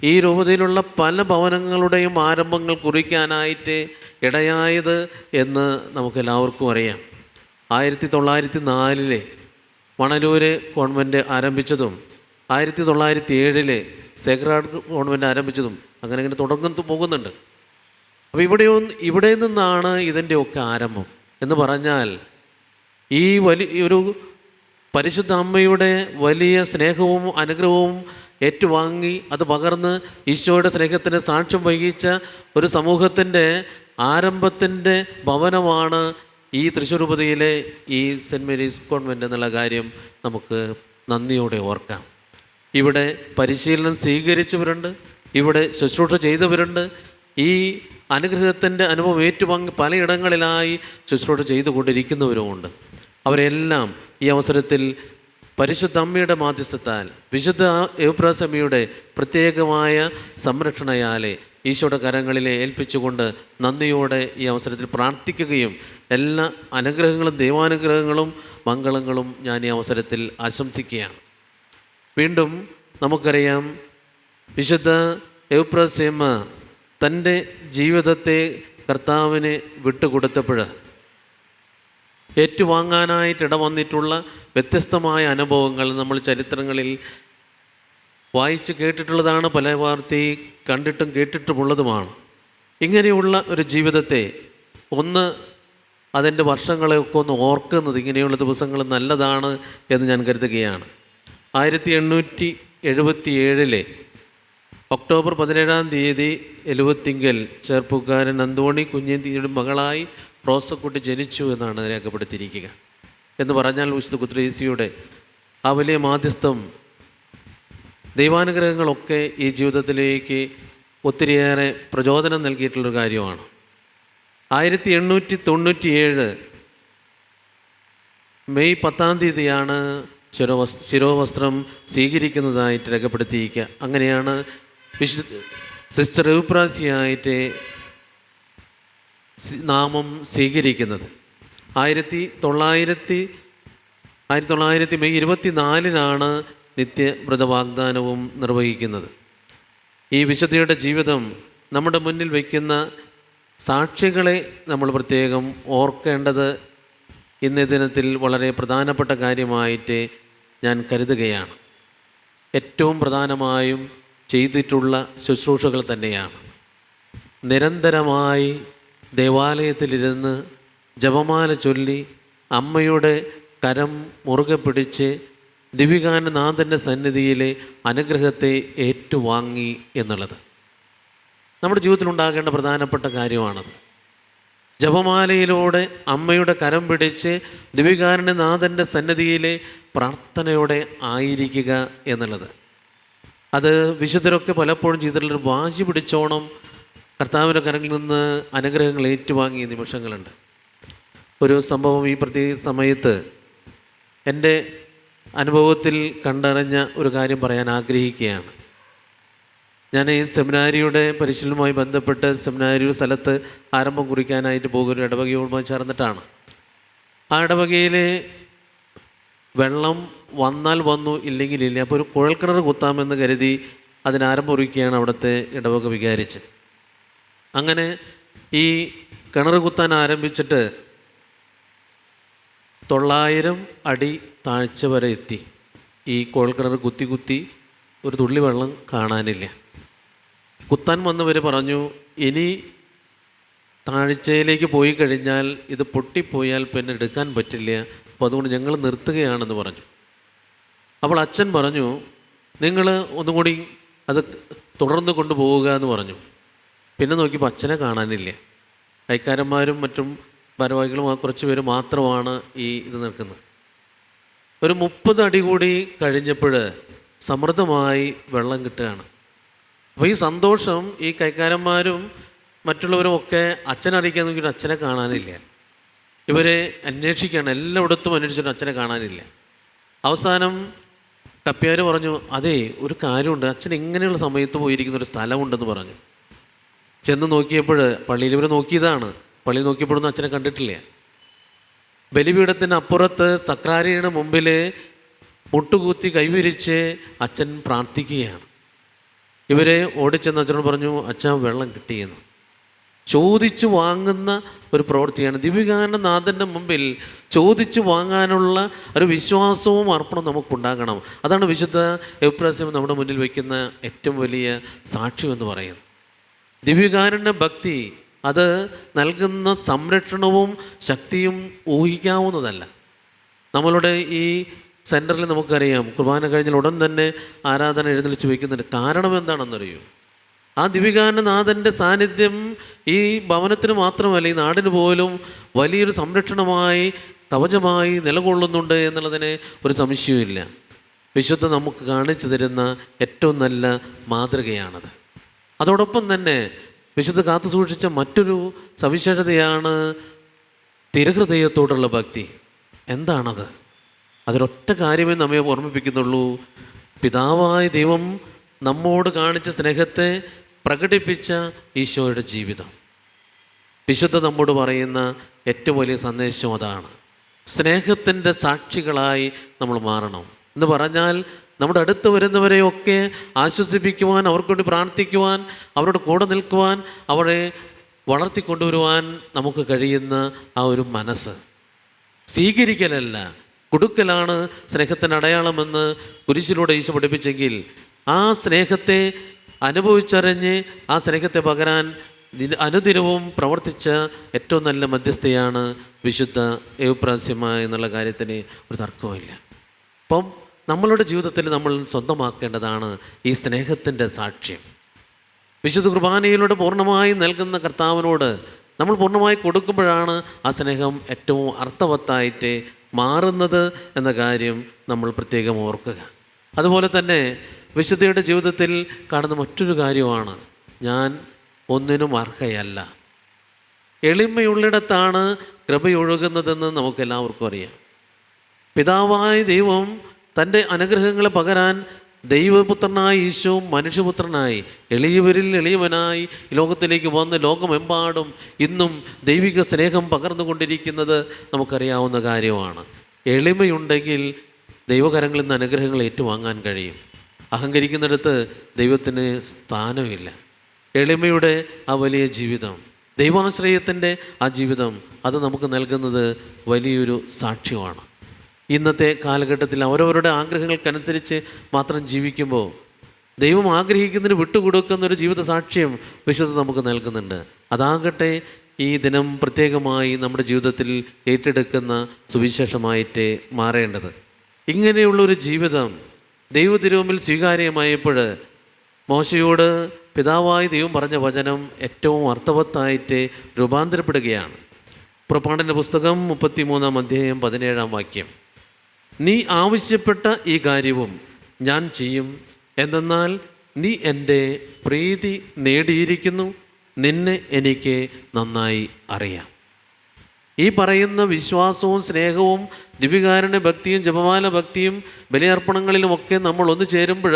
Speaker 1: ഈ രൂപതയിലുള്ള പല ഭവനങ്ങളുടെയും ആരംഭങ്ങൾ കുറിക്കാനായിട്ട് ഇടയായത് എന്ന് നമുക്കെല്ലാവർക്കും അറിയാം. 1904 മണലൂർ കോൺവെൻറ്റ് ആരംഭിച്ചതും 1907 സെഗ്രാഡ് കോൺവെൻറ്റ് ആരംഭിച്ചതും അങ്ങനെ തുടർന്നു പോകുന്നുണ്ട്. അപ്പോൾ ഇവിടെ നിന്നാണ് ഇതിൻ്റെയൊക്കെ ആരംഭം എന്ന് പറഞ്ഞാൽ ഈ ഒരു പരിശുദ്ധ അമ്മയുടെ വലിയ സ്നേഹവും അനുഗ്രഹവും ഏറ്റുവാങ്ങി അത് പകർന്ന് ഈശോയുടെ സ്നേഹത്തിന് സാക്ഷ്യം വഹിച്ച ഒരു സമൂഹത്തിൻ്റെ ആരംഭത്തിൻ്റെ ഭവനമാണ് ഈ തൃശ്ശൂർ രൂപതയിലെ ഈ സെൻറ്റ് മേരീസ് കോൺവെൻറ്റ് എന്നുള്ള കാര്യം നമുക്ക് നന്ദിയോടെ ഓർക്കാം. ഇവിടെ പരിശീലനം സ്വീകരിച്ചവരുണ്ട്, ഇവിടെ ശുശ്രൂഷ ചെയ്തവരുണ്ട്, ഈ അനുഗ്രഹത്തിൻ്റെ അനുഭവം ഏറ്റുവാങ്ങി പലയിടങ്ങളിലായി ശുശ്രൂഷ ചെയ്തുകൊണ്ടിരിക്കുന്നവരുമുണ്ട്. അവരെല്ലാം ഈ അവസരത്തിൽ പരിശുദ്ധ അമ്മയുടെ മാധ്യസ്ഥത്താൽ, വിശുദ്ധ എവുപ്രാസമ്മയുടെ പ്രത്യേകമായ സംരക്ഷണയാലെ ഈശോയുടെ കരങ്ങളിലെ ഏൽപ്പിച്ചുകൊണ്ട് നന്ദിയോടെ ഈ അവസരത്തിൽ പ്രാർത്ഥിക്കുകയും എല്ലാ അനുഗ്രഹങ്ങളും ദൈവാനുഗ്രഹങ്ങളും മംഗളങ്ങളും ഞാൻ ഈ അവസരത്തിൽ ആശംസിക്കുകയാണ്. വീണ്ടും നമുക്കറിയാം, വിശുദ്ധ എവുപ്രാസ്യമ്മ തൻ്റെ ജീവിതത്തെ കർത്താവിന് വിട്ടുകൊടുത്തപ്പോൾ ഏറ്റുവാങ്ങാനായിട്ട് ഇടവന്നിട്ടുള്ള വ്യത്യസ്തമായ അനുഭവങ്ങൾ നമ്മൾ ചരിത്രങ്ങളിൽ വായിച്ച് കേട്ടിട്ടുള്ളതാണ്, പല വാർത്ത കണ്ടിട്ടും കേട്ടിട്ടുമുള്ളതുമാണ്. ഇങ്ങനെയുള്ള ഒരു ജീവിതത്തെ അതിൻ്റെ വർഷങ്ങളെയൊക്കെ ഒന്ന് ഓർക്കുന്നത് ഇങ്ങനെയുള്ള ദിവസങ്ങൾ നല്ലതാണ് എന്ന് ഞാൻ കരുതുകയാണ്. 1877 ഒക്ടോബർ 17-ാം തീയതി എലുവത്തിങ്കൽ ചെറുപ്പക്കാരൻ അന്തോണി കുഞ്ഞേന്തിയുടെ മകളായി റോസക്കുട്ടി ജനിച്ചു എന്നാണ് രേഖപ്പെടുത്തിയിരിക്കുക. എന്ന് പറഞ്ഞാൽ വിശുദ്ധ കുത്രീസിയുടെ ആ വലിയ മാധ്യസ്ഥം, ദൈവാനുഗ്രഹങ്ങളൊക്കെ ഈ ജീവിതത്തിലേക്ക് ഒത്തിരിയേറെ പ്രചോദനം നൽകിയിട്ടുള്ളൊരു കാര്യമാണ്. 1897 മെയ് 10-ാം തീയതിയാണ് ശിരോവസ്ത്രം സ്വീകരിക്കുന്നതായിട്ട് രേഖപ്പെടുത്തിയിരിക്കുക. അങ്ങനെയാണ് സിസ്റ്റർ എവുപ്രാസിയായിട്ട് നാമം സ്വീകരിക്കുന്നത്. 1900 മെയ് 24-നാണ് നിത്യവ്രത വാഗ്ദാനവും നിർവഹിക്കുന്നത്. ഈ വിശുദ്ധിയുടെ ജീവിതം നമ്മുടെ മുന്നിൽ വയ്ക്കുന്ന സാക്ഷികളെ നമ്മൾ പ്രത്യേകം ഓർക്കേണ്ടത് ഇന്നേ ദിനത്തിൽ വളരെ പ്രധാനപ്പെട്ട കാര്യമായിട്ട് ഞാൻ കരുതുകയാണ്. ഏറ്റവും പ്രധാനമായും ചെയ്തിട്ടുള്ള ശുശ്രൂഷകൾ തന്നെയാണ്. നിരന്തരമായി ദേവാലയത്തിലിരുന്ന് ജപമാല ചൊല്ലി അമ്മയുടെ കരം മുറുകെ പിടിച്ച് ദിവികാനനാഥൻ്റെ സന്നിധിയിലെ അനുഗ്രഹത്തെ ഏറ്റുവാങ്ങി എന്നുള്ളത് നമ്മുടെ ജീവിതത്തിലുണ്ടാകേണ്ട പ്രധാനപ്പെട്ട കാര്യമാണത്. ജപമാലയിലൂടെ അമ്മയുടെ കരം പിടിച്ച് ദിവികാനനാഥൻ്റെ സന്നിധിയിലെ പ്രാർത്ഥനയോടെ ആയിരിക്കുക എന്നുള്ളത്, അത് വിശുദ്ധരൊക്കെ പലപ്പോഴും ചെയ്തിട്ടുള്ളൊരു വാശി പിടിച്ചോണം കർത്താവിൻ്റെ കരങ്ങളിൽ നിന്ന് അനുഗ്രഹങ്ങൾ ഏറ്റുവാങ്ങിയ നിമിഷങ്ങളുണ്ട്. ഒരു സംഭവം ഈ പ്രത്യേക സമയത്ത് എൻ്റെ അനുഭവത്തിൽ കണ്ടറിഞ്ഞ ഒരു കാര്യം പറയാൻ ആഗ്രഹിക്കുകയാണ്. ഞാൻ ഈ സെമിനാരിയുടെ പരിശീലനവുമായി ബന്ധപ്പെട്ട് സെമിനാരിയുടെ സ്ഥലത്ത് ആരംഭം കുറിക്കാനായിട്ട് പോകുന്ന ഒരു ഇടവകയോടുമായി ചേർന്നിട്ടാണ്. ആ ഇടവകയിൽ വെള്ളം വന്നാൽ വന്നു, ഇല്ലെങ്കിൽ ഇല്ല. അപ്പോൾ ഒരു കുഴൽക്കിണർ കുത്താമെന്ന് കരുതി അതിനാരംഭം കുറിക്കുകയാണ് അവിടുത്തെ ഇടവക വികാരിച്ച്. അങ്ങനെ ഈ കിണർ കുത്താൻ ആരംഭിച്ചിട്ട് 900 അടി താഴ്ച വരെ എത്തി. ഈ കുഴൽക്കിണർ കുത്തി കുത്തി ഒരു തുള്ളി വെള്ളം കാണാനില്ല. കുത്താൻ വന്നവർ പറഞ്ഞു, ഇനി താഴ്ചയിലേക്ക് പോയി കഴിഞ്ഞാൽ ഇത് പൊട്ടിപ്പോയാൽ പിന്നെ എടുക്കാൻ പറ്റില്ല, അപ്പോൾ അതുകൊണ്ട് ഞങ്ങൾ നിർത്തുകയാണെന്ന് പറഞ്ഞു. അപ്പോൾ അച്ഛൻ പറഞ്ഞു, നിങ്ങൾ ഒന്നും കൂടി അത് തുടർന്ന് കൊണ്ടുപോവുക എന്ന് പറഞ്ഞു. പിന്നെ നോക്കിയപ്പോൾ അച്ഛനെ കാണാനില്ല. കൈക്കാരന്മാരും മറ്റും ഭാരവാഹികളും കുറച്ച് പേര് മാത്രമാണ് ഈ ഇത് നിൽക്കുന്നത്. ഒരു 30 അടി കൂടി കഴിഞ്ഞപ്പോൾ സമൃദ്ധമായി വെള്ളം കിട്ടുകയാണ്. അപ്പോൾ ഈ സന്തോഷം ഈ കൈക്കാരന്മാരും മറ്റുള്ളവരും ഒക്കെ അച്ഛനെ അറിയിക്കാൻ നോക്കിയിട്ട് അച്ഛനെ കാണാനില്ല. ഇവരെ അന്വേഷിക്കുകയാണ്, എല്ലായിടത്തും അന്വേഷിച്ചിട്ട് അച്ഛനെ കാണാനില്ല. അവസാനം കപ്പ്യാർ പറഞ്ഞു, അതേ ഒരു കാര്യമുണ്ട്, അച്ഛൻ ഇങ്ങനെയുള്ള സമയത്ത് പോയിരിക്കുന്ന ഒരു സ്ഥലമുണ്ടെന്ന് പറഞ്ഞു. ചെന്ന് നോക്കിയപ്പോൾ പള്ളിയിൽ ഇവർ നോക്കിയതാണ്, പള്ളിയിൽ നോക്കിയപ്പോഴൊന്നും അച്ഛനെ കണ്ടിട്ടില്ല. ബലിപീഠത്തിന് അപ്പുറത്ത് സക്രാരിയുടെ മുമ്പിൽ മുട്ടുകൂത്തി കൈവിരിച്ച് അച്ഛൻ പ്രാർത്ഥിക്കുകയാണ്. ഇവരെ ഓടിച്ചെന്ന് അച്ഛനോട് പറഞ്ഞു, അച്ഛൻ വെള്ളം കിട്ടിയെന്ന്. ചോദിച്ചു വാങ്ങുന്ന ഒരു പ്രവൃത്തിയാണ്. ദിവികാനനാഥൻ്റെ മുമ്പിൽ ചോദിച്ചു വാങ്ങാനുള്ള ഒരു വിശ്വാസവും അർപ്പണവും നമുക്കുണ്ടാകണം. അതാണ് വിശുദ്ധ എപ്രാസ്യം നമ്മുടെ മുന്നിൽ വയ്ക്കുന്ന ഏറ്റവും വലിയ സാക്ഷ്യം എന്ന് പറയുന്നത്. ദിവികാരൻ്റെ ഭക്തി അത് നൽകുന്ന സംരക്ഷണവും ശക്തിയും ഊഹിക്കാവുന്നതല്ല. നമ്മളുടെ ഈ സെൻറ്ററിൽ നമുക്കറിയാം, കുർബാന കഴിഞ്ഞാൽ ഉടൻ തന്നെ ആരാധന എഴുന്നള്ളിച്ച് വയ്ക്കുന്നുണ്ട്. കാരണം എന്താണെന്നറിയൂ? ആ ദിവികാനനാഥൻ്റെ സാന്നിധ്യം ഈ ഭവനത്തിന് മാത്രമല്ല, ഈ നാടിന് പോലും വലിയൊരു സംരക്ഷണമായി കവചമായി നിലകൊള്ളുന്നുണ്ട് എന്നുള്ളതിന് ഒരു സംശയവുമില്ല. വിശുദ്ധ നമുക്ക് കാണിച്ചു തരുന്ന ഏറ്റവും നല്ല മാതൃകയാണത്. അതോടൊപ്പം തന്നെ വിശുദ്ധ കാത്തു സൂക്ഷിച്ച മറ്റൊരു സവിശേഷതയാണ് തിരുഹൃദയത്തോടുള്ള ഭക്തി. എന്താണത്? അതൊരൊറ്റ കാര്യമേ നമ്മെ ഓർമ്മിപ്പിക്കുന്നുള്ളൂ. പിതാവായ ദൈവം നമ്മോട് കാണിച്ച സ്നേഹത്തെ പ്രകടിപ്പിച്ച ഈശോയുടെ ജീവിതം. വിശുദ്ധ നമ്മോട് പറയുന്ന ഏറ്റവും വലിയ സന്ദേശം അതാണ്. സ്നേഹത്തിൻ്റെ സാക്ഷികളായി നമ്മൾ മാറണം എന്ന് പറഞ്ഞാൽ നമ്മുടെ അടുത്ത് വരുന്നവരെയൊക്കെ ആശ്വസിപ്പിക്കുവാൻ, അവർക്ക് വേണ്ടി പ്രാർത്ഥിക്കുവാൻ, അവരുടെ കൂടെ നിൽക്കുവാൻ, അവരെ വളർത്തിക്കൊണ്ടുവരുവാൻ നമുക്ക് കഴിയുന്ന ആ ഒരു മനസ്സ്. സ്വീകരിക്കലല്ല, കൊടുക്കലാണ് സ്നേഹത്തിൻ്റെ അടയാളമെന്ന് കുരിശിലൂടെ ഈശോ പഠിപ്പിച്ചെങ്കിൽ ആ സ്നേഹത്തെ അനുഭവിച്ചറിഞ്ഞ് ആ സ്നേഹത്തെ പകരാൻ അനുദിനവും പ്രവർത്തിച്ച ഏറ്റവും നല്ല മധ്യസ്ഥയാണ് വിശുദ്ധ എവുപ്രാസ്യമ്മ എന്നുള്ള കാര്യത്തിന് ഒരു തർക്കവുമില്ല. അപ്പം നമ്മളുടെ ജീവിതത്തിൽ നമ്മൾ സ്വന്തമാക്കേണ്ടതാണ് ഈ സ്നേഹത്തിൻ്റെ സാക്ഷ്യം. വിശുദ്ധ കുർബാനയിലൂടെ പൂർണ്ണമായി നൽകുന്ന കർത്താവിനോട് നമ്മൾ പൂർണ്ണമായി കൊടുക്കുമ്പോഴാണ് ആ സ്നേഹം ഏറ്റവും അർത്ഥവത്തായിട്ട് മാറുന്നത് എന്ന കാര്യം നമ്മൾ പ്രത്യേകം ഓർക്കുക. അതുപോലെ തന്നെ വിശുദ്ധയുടെ ജീവിതത്തിൽ കാണുന്ന മറ്റൊരു കാര്യമാണ്, ഞാൻ ഒന്നിനും അർഹയല്ല. എളിമയുള്ളിടത്താണ് കൃപയൊഴുകുന്നതെന്ന് നമുക്കെല്ലാവർക്കും അറിയാം. പിതാവായ ദൈവം തൻ്റെ അനുഗ്രഹങ്ങളെ പകരാൻ ദൈവപുത്രനായി ഈശോ മനുഷ്യപുത്രനായി എളിയവരിൽ എളിയവനായി ലോകത്തിലേക്ക് വന്ന് ലോകമെമ്പാടും ഇന്നും ദൈവിക സ്നേഹം പകർന്നുകൊണ്ടിരിക്കുന്നത് നമുക്കറിയാവുന്ന കാര്യമാണ്. എളിമയുണ്ടെങ്കിൽ ദൈവകരങ്ങളിൽ നിന്ന് അനുഗ്രഹങ്ങൾ ഏറ്റുവാങ്ങാൻ കഴിയും. അഹങ്കരിക്കുന്നിടത്ത് ദൈവത്തിന് സ്ഥാനമില്ല. എളിമയുടെ ആ വലിയ ജീവിതം, ദൈവാശ്രയത്തിൻ്റെ ആ ജീവിതം, അത് നമുക്ക് നൽകുന്നത് വലിയൊരു സാക്ഷ്യമാണ്. ഇന്നത്തെ കാലഘട്ടത്തിൽ അവരവരുടെ ആഗ്രഹങ്ങൾക്കനുസരിച്ച് മാത്രം ജീവിക്കുമ്പോൾ ദൈവം ആഗ്രഹിക്കുന്നതിന് വിട്ടുകൊടുക്കുന്നൊരു ജീവിത സാക്ഷ്യം വിശുദ്ധ നമുക്ക് നൽകുന്നുണ്ട്. അതാകട്ടെ ഈ ദിനം പ്രത്യേകമായി നമ്മുടെ ജീവിതത്തിൽ ഏറ്റെടുക്കുന്ന സുവിശേഷമായിട്ട് മാറേണ്ടത്. ഇങ്ങനെയുള്ളൊരു ജീവിതം ദൈവതിരുമുമ്പിൽ സ്വീകാര്യമായപ്പോൾ മോശയോട് പിതാവായി ദൈവം പറഞ്ഞ വചനം ഏറ്റവും അർത്ഥവത്തായിട്ട് രൂപാന്തരപ്പെടുകയാണ്. പുറപ്പാടിൻ്റെ പുസ്തകം 33-ാം അധ്യായം 17-ാം വാക്യം: നീ ആവശ്യപ്പെട്ട ഈ കാര്യവും ഞാൻ ചെയ്യും, എന്തെന്നാൽ നീ എൻ്റെ പ്രീതി നേടിയിരിക്കുന്നു, നിന്നെ എനിക്ക് നന്നായി അറിയാം. ഈ പറയുന്ന വിശ്വാസവും സ്നേഹവും ദിവ്യകാരുണ്യ ഭക്തിയും ജപമാല ഭക്തിയും ബലിയർപ്പണങ്ങളിലുമൊക്കെ നമ്മൾ ഒന്ന് ചേരുമ്പോൾ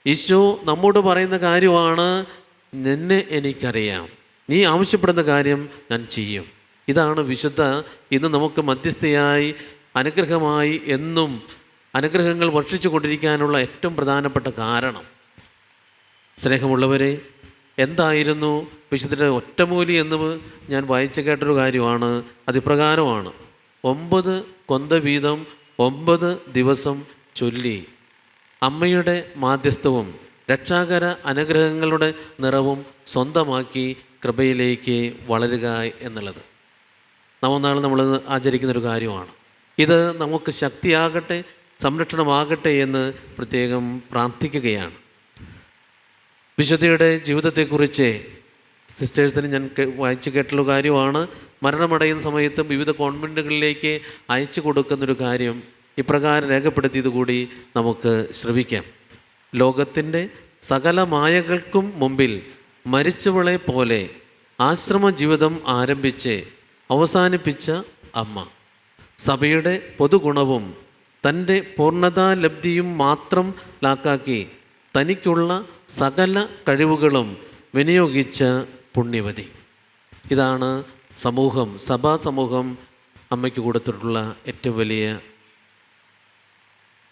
Speaker 1: ഈശോ നമ്മോട് പറയുന്ന കാര്യമാണ്, നിന്നെ എനിക്കറിയാം, നീ ആവശ്യപ്പെടുന്ന കാര്യം ഞാൻ ചെയ്യും. ഇതാണ് വിശുദ്ധ ഇന്ന് നമുക്ക് മധ്യസ്ഥയായി അനുഗ്രഹമായി എന്നും അനുഗ്രഹങ്ങൾ വർഷിച്ചു കൊണ്ടിരിക്കാനുള്ള ഏറ്റവും പ്രധാനപ്പെട്ട കാരണം. സ്നേഹമുള്ളവരെ, എന്തായിരുന്നു വിശുദ്ധയുടെ ഒറ്റമൂലി എന്ന് ഞാൻ വായിച്ചു കേട്ടൊരു കാര്യമാണ്. അതിപ്രകാരമാണ്: 9 കൊന്ത വീതം 9 ദിവസം ചൊല്ലി അമ്മയുടെ മാധ്യസ്ഥവും രക്ഷാകര അനുഗ്രഹങ്ങളുടെ നിറവും സ്വന്തമാക്കി കൃപയിലേക്ക് വളരുക എന്നുള്ളത് നാൾ നമ്മൾ ആചരിക്കുന്നൊരു കാര്യമാണ്. ഇത് നമുക്ക് ശക്തിയാകട്ടെ, സംരക്ഷണമാകട്ടെ എന്ന് പ്രത്യേകം പ്രാർത്ഥിക്കുകയാണ്. വിശുദ്ധയുടെ ജീവിതത്തെക്കുറിച്ച് സിസ്റ്റേഴ്സിന് ഞാൻ വായിച്ചു കേട്ടുള്ള കാര്യമാണ്. മരണമടയുന്ന സമയത്തും വിവിധ കോൺവെൻറ്റുകളിലേക്ക് അയച്ചു കൊടുക്കുന്നൊരു കാര്യം ഇപ്രകാരം രേഖപ്പെടുത്തിയത് കൂടി നമുക്ക് ശ്രവിക്കാം. ലോകത്തിൻ്റെ സകല മായകൾക്കും മുമ്പിൽ മരിച്ചവളെ പോലെ ആശ്രമ ജീവിതം ആരംഭിച്ച് അവസാനിപ്പിച്ച അമ്മ, സഭയുടെ പൊതുഗുണവും തൻ്റെ പൂർണ്ണതാലബ്ധിയും മാത്രം ലാക്കാക്കി തനിക്കുള്ള സകല കഴിവുകളും വിനിയോഗിച്ച പുണ്യവതി. ഇതാണ് സമൂഹം, സഭാ സമൂഹം അമ്മയ്ക്ക് കൊടുത്തിട്ടുള്ള ഏറ്റവും വലിയ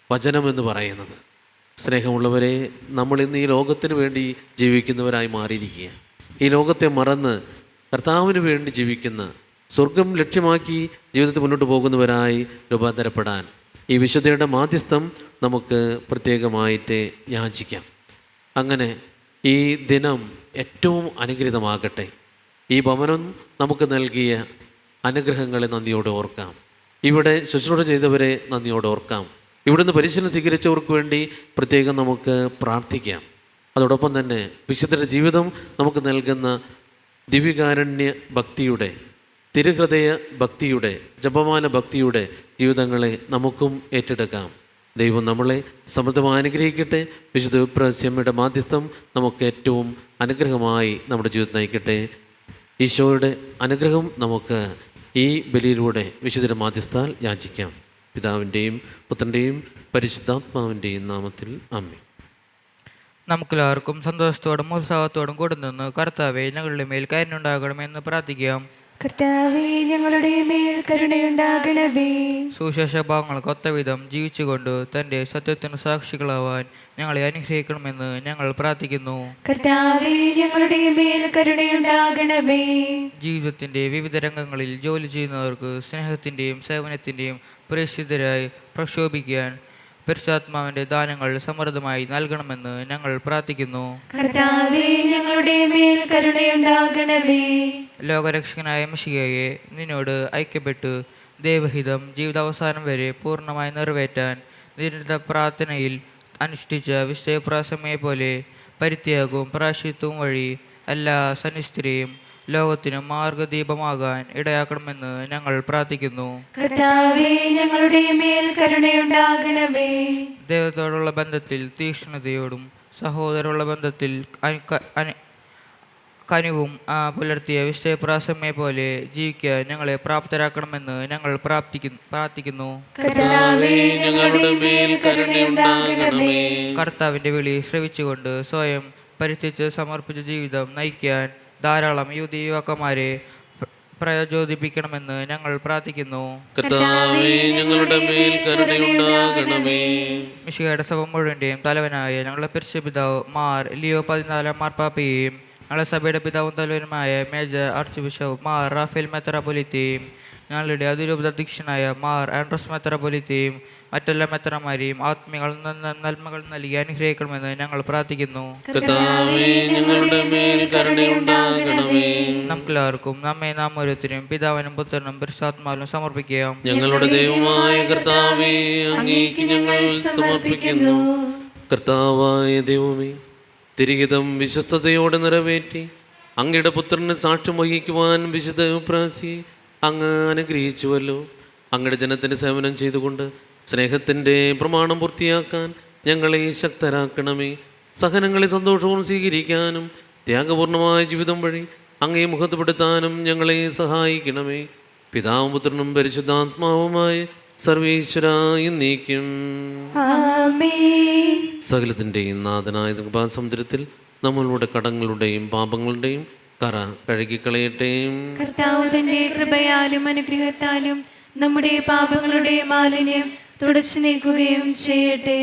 Speaker 1: വചനമെന്ന് പറയുന്നത്. സ്നേഹമുള്ളവരെ, നമ്മളിന്ന് ഈ ലോകത്തിന് വേണ്ടി ജീവിക്കുന്നവരായി മാറിയിരിക്കുക. ഈ ലോകത്തെ മറന്ന് കർത്താവിന് വേണ്ടി ജീവിക്കുന്ന, സ്വർഗം ലക്ഷ്യമാക്കി ജീവിതത്തിൽ മുന്നോട്ട് പോകുന്നവരായി രൂപാന്തരപ്പെടാൻ ഈ വിശുദ്ധയുടെ മാധ്യസ്ഥം നമുക്ക് പ്രത്യേകമായിട്ട് യാചിക്കാം. അങ്ങനെ ഈ ദിനം ഏറ്റവും അനുഗ്രഹീതമാകട്ടെ. ഈ ഭവനം നമുക്ക് നൽകിയ അനുഗ്രഹങ്ങളെ നന്ദിയോടെ ഓർക്കാം. ഇവിടെ ശുശ്രൂഷ ചെയ്തവരെ നന്ദിയോടെ ഓർക്കാം. ഇവിടുന്ന് പരിശീലനം സ്വീകരിച്ചവർക്ക് വേണ്ടി പ്രത്യേകം നമുക്ക് പ്രാർത്ഥിക്കാം. അതോടൊപ്പം തന്നെ വിശുദ്ധരുടെ ജീവിതം നമുക്ക് നൽകുന്ന ദിവ്യകാരുണ്യ ഭക്തിയുടെ, തിരുഹൃദയ ഭക്തിയുടെ, ജപമാല ഭക്തിയുടെ ജീവിതങ്ങളെ നമുക്കും ഏറ്റെടുക്കാം. ദൈവം നമ്മളെ സമൃദ്ധമായി അനുഗ്രഹിക്കട്ടെ. വിശുദ്ധ വിപ്രസ്യമ്മയുടെ മാധ്യസ്ഥം നമുക്ക് ഏറ്റവും അനുഗ്രഹമായി നമ്മുടെ ജീവിതം നയിക്കട്ടെ. ഈശോയുടെ അനുഗ്രഹം നമുക്ക് ഈ ബലിയിലൂടെ വിശുദ്ധരുടെ മാധ്യസ്ഥാൽ യാചിക്കാം. പിതാവിൻ്റെയും പുത്രൻ്റെയും പരിശുദ്ധാത്മാവിൻ്റെയും നാമത്തിൽ ആമേൻ.
Speaker 3: നമുക്കെല്ലാവർക്കും സന്തോഷത്തോടും ഉത്സാഹത്തോടും കൂടെ നിന്ന് കർത്താവേ ഞങ്ങളുടെ മേൽ കരുണയുണ്ടാകണമെന്ന് പ്രാർത്ഥിക്കാം.
Speaker 2: കർത്താവേ, ഞങ്ങളുടെ മേൽ കരുണയുണ്ടാകണമേ.
Speaker 3: സുശേഷ ഭാഗങ്ങൾക്ക് ഒത്തവിധം ജീവിച്ചുകൊണ്ട് തൻ്റെ സത്യത്തിന് സാക്ഷികളാവാൻ ഞങ്ങളെ അനുഗ്രഹിക്കണമെന്ന് ഞങ്ങൾ പ്രാർത്ഥിക്കുന്നു.
Speaker 2: കർത്താവേ, ഞങ്ങളുടെ മേൽ കരുണയുണ്ടാകണമേ.
Speaker 3: ജീവിതത്തിൻ്റെ വിവിധ രംഗങ്ങളിൽ ജോലി ചെയ്യുന്നവർക്ക് സ്നേഹത്തിൻ്റെയും സേവനത്തിൻ്റെയും പ്രേക്ഷിതരായി പ്രക്ഷോഭിക്കാൻ പരിശുദ്ധാത്മാവിൻ്റെ ദാനങ്ങൾ സമൃദ്ധമായി നൽകണമെന്ന് ഞങ്ങൾ പ്രാർത്ഥിക്കുന്നു.
Speaker 2: കർത്താവേ, ഞങ്ങളുടെ മേൽ കരുണയുണ്ടാകണമേ.
Speaker 3: ലോകരക്ഷകനായ മിശിഹായെ നിന്നോട് ഐക്യപ്പെട്ട് ദൈവഹിതം ജീവിതാവസാനം വരെ പൂർണ്ണമായി നിറവേറ്റാൻ നിരന്തര പ്രാർത്ഥനയിൽ അനുഷ്ഠിച്ച വിശുദ്ധപ്രാസമയെ പോലെ പരിത്യാഗവും പ്രായശ്ചിത്തവും വഴി എല്ലാ സന്യസ്തരെയും ലോകത്തിന് മാർഗദീപമാകാൻ ഇടയാക്കണമെന്ന് ഞങ്ങൾ പ്രാർത്ഥിക്കുന്നു.
Speaker 2: കർത്താവേ, ഞങ്ങളുടെ മേൽ കരുണയുണ്ടാകണമേ.
Speaker 3: ദൈവത്തോടുള്ള ബന്ധത്തിൽ തീക്ഷ്ണതയോടും സഹോദരമുള്ള ബന്ധത്തിൽ കനിവും പുലർത്തിയ വിശുദ്ധപ്രാസമയെ പോലെ ജീവിക്കാൻ ഞങ്ങളെ പ്രാപ്തരാക്കണമെന്ന് ഞങ്ങൾ പ്രാർത്ഥിക്കുന്നു.
Speaker 2: കർത്താവേ, ഞങ്ങളുടെ മേൽ കരുണയുണ്ടാകണമേ.
Speaker 3: കർത്താവിൻ്റെ വിളി ശ്രവിച്ചുകൊണ്ട് സ്വയം പരിത്യജിച്ച് സമർപ്പിച്ച ജീവിതം നയിക്കാൻ ധാരാളം യുവതി യുവാക്കന്മാരെ പ്രചോദിപ്പിക്കണമെന്ന് ഞങ്ങൾ പ്രാർത്ഥിക്കുന്നു.
Speaker 1: കർത്താവേ, ഞങ്ങളുടെ മേൽ കരുണയുണ്ടാകണമേ.
Speaker 3: മിശിഹായുടെ സഭ മുഴുവൻ്റെയും തലവനായ ഞങ്ങളുടെ പരിശുദ്ധ പിതാവ് മാർ ലിയോ 14 മാർപ്പാപ്പയെയും ഞങ്ങളുടെ സഭയുടെ പിതാവും തലവനുമായ major archbishop Mar Raphael മെത്രാപ്പൊലീത്തയും ഞങ്ങളുടെ അതിരൂപത അധ്യക്ഷനായ മാർ ആൻഡ്രോസ് മെത്രാപ്പൊലീത്തയും മറ്റെല്ലാ മെത്രാന്മാരെയും ആത്മീയ നന്മകൾ നൽകി അനുഗ്രഹിക്കണമെന്ന് ഞങ്ങൾ പ്രാർത്ഥിക്കുന്നു.
Speaker 1: കർത്താവേ, ഞങ്ങളുടെ മേൽ കരുണയുണ്ടാകണമേ.
Speaker 3: നമുക്കെല്ലാവർക്കും നമ്മെ നാം ഓരോരുത്തരും പിതാവിനും പുത്രനും പരിശുദ്ധാത്മാവിനും സമർപ്പിക്കാം.
Speaker 1: ഞങ്ങളുടെ ദൈവമായ കർത്താവേ, അങ്ങേക്ക് ഞങ്ങൾ സമർപ്പിക്കുന്നു. കർത്താവായ ദൈവമേ, തിരികിതം വിശ്വസ്തയോടെ നിറവേറ്റി അങ്ങയുടെ പുത്രന് സാക്ഷ്യം വഹിക്കുവാൻ വിശുദ്ധ പ്രാസിയെ അങ്ങ് അനുഗ്രഹിച്ചുവല്ലോ. അങ്ങയുടെ ജനത്തിന് സേവനം ചെയ്തുകൊണ്ട് സ്നേഹത്തിൻ്റെ പ്രമാണം പൂർത്തിയാക്കാൻ ഞങ്ങളെ ശക്തരാക്കണമേ. സഹനങ്ങളെ സന്തോഷവും സ്വീകരിക്കാനും ത്യാഗപൂർണമായ ജീവിതം വഴി അങ്ങയെ മുഖത്തുപെടുത്താനും ഞങ്ങളെ സഹായിക്കണമേ. പിതാവും പുത്രനും പരിശുദ്ധാത്മാവുമായ സർവീശ്വര എന്നേക്കും
Speaker 2: ആമേൻ.
Speaker 1: സകലത്തിൻ്റെയും നാഥനായ കൃപാസമുദ്രത്തിൽ നമ്മളുടെ കടങ്ങളുടെയും പാപങ്ങളുടെയും കറ കഴുകിക്കളയട്ടെ.
Speaker 2: കർത്താവ് തന്റെ കൃപയാലും അനുഗ്രഹത്താലും നമ്മുടെ പാപങ്ങളുടെ മാലിന്യം തുടച്ചു നീക്കുകയും ചെയ്യട്ടെ.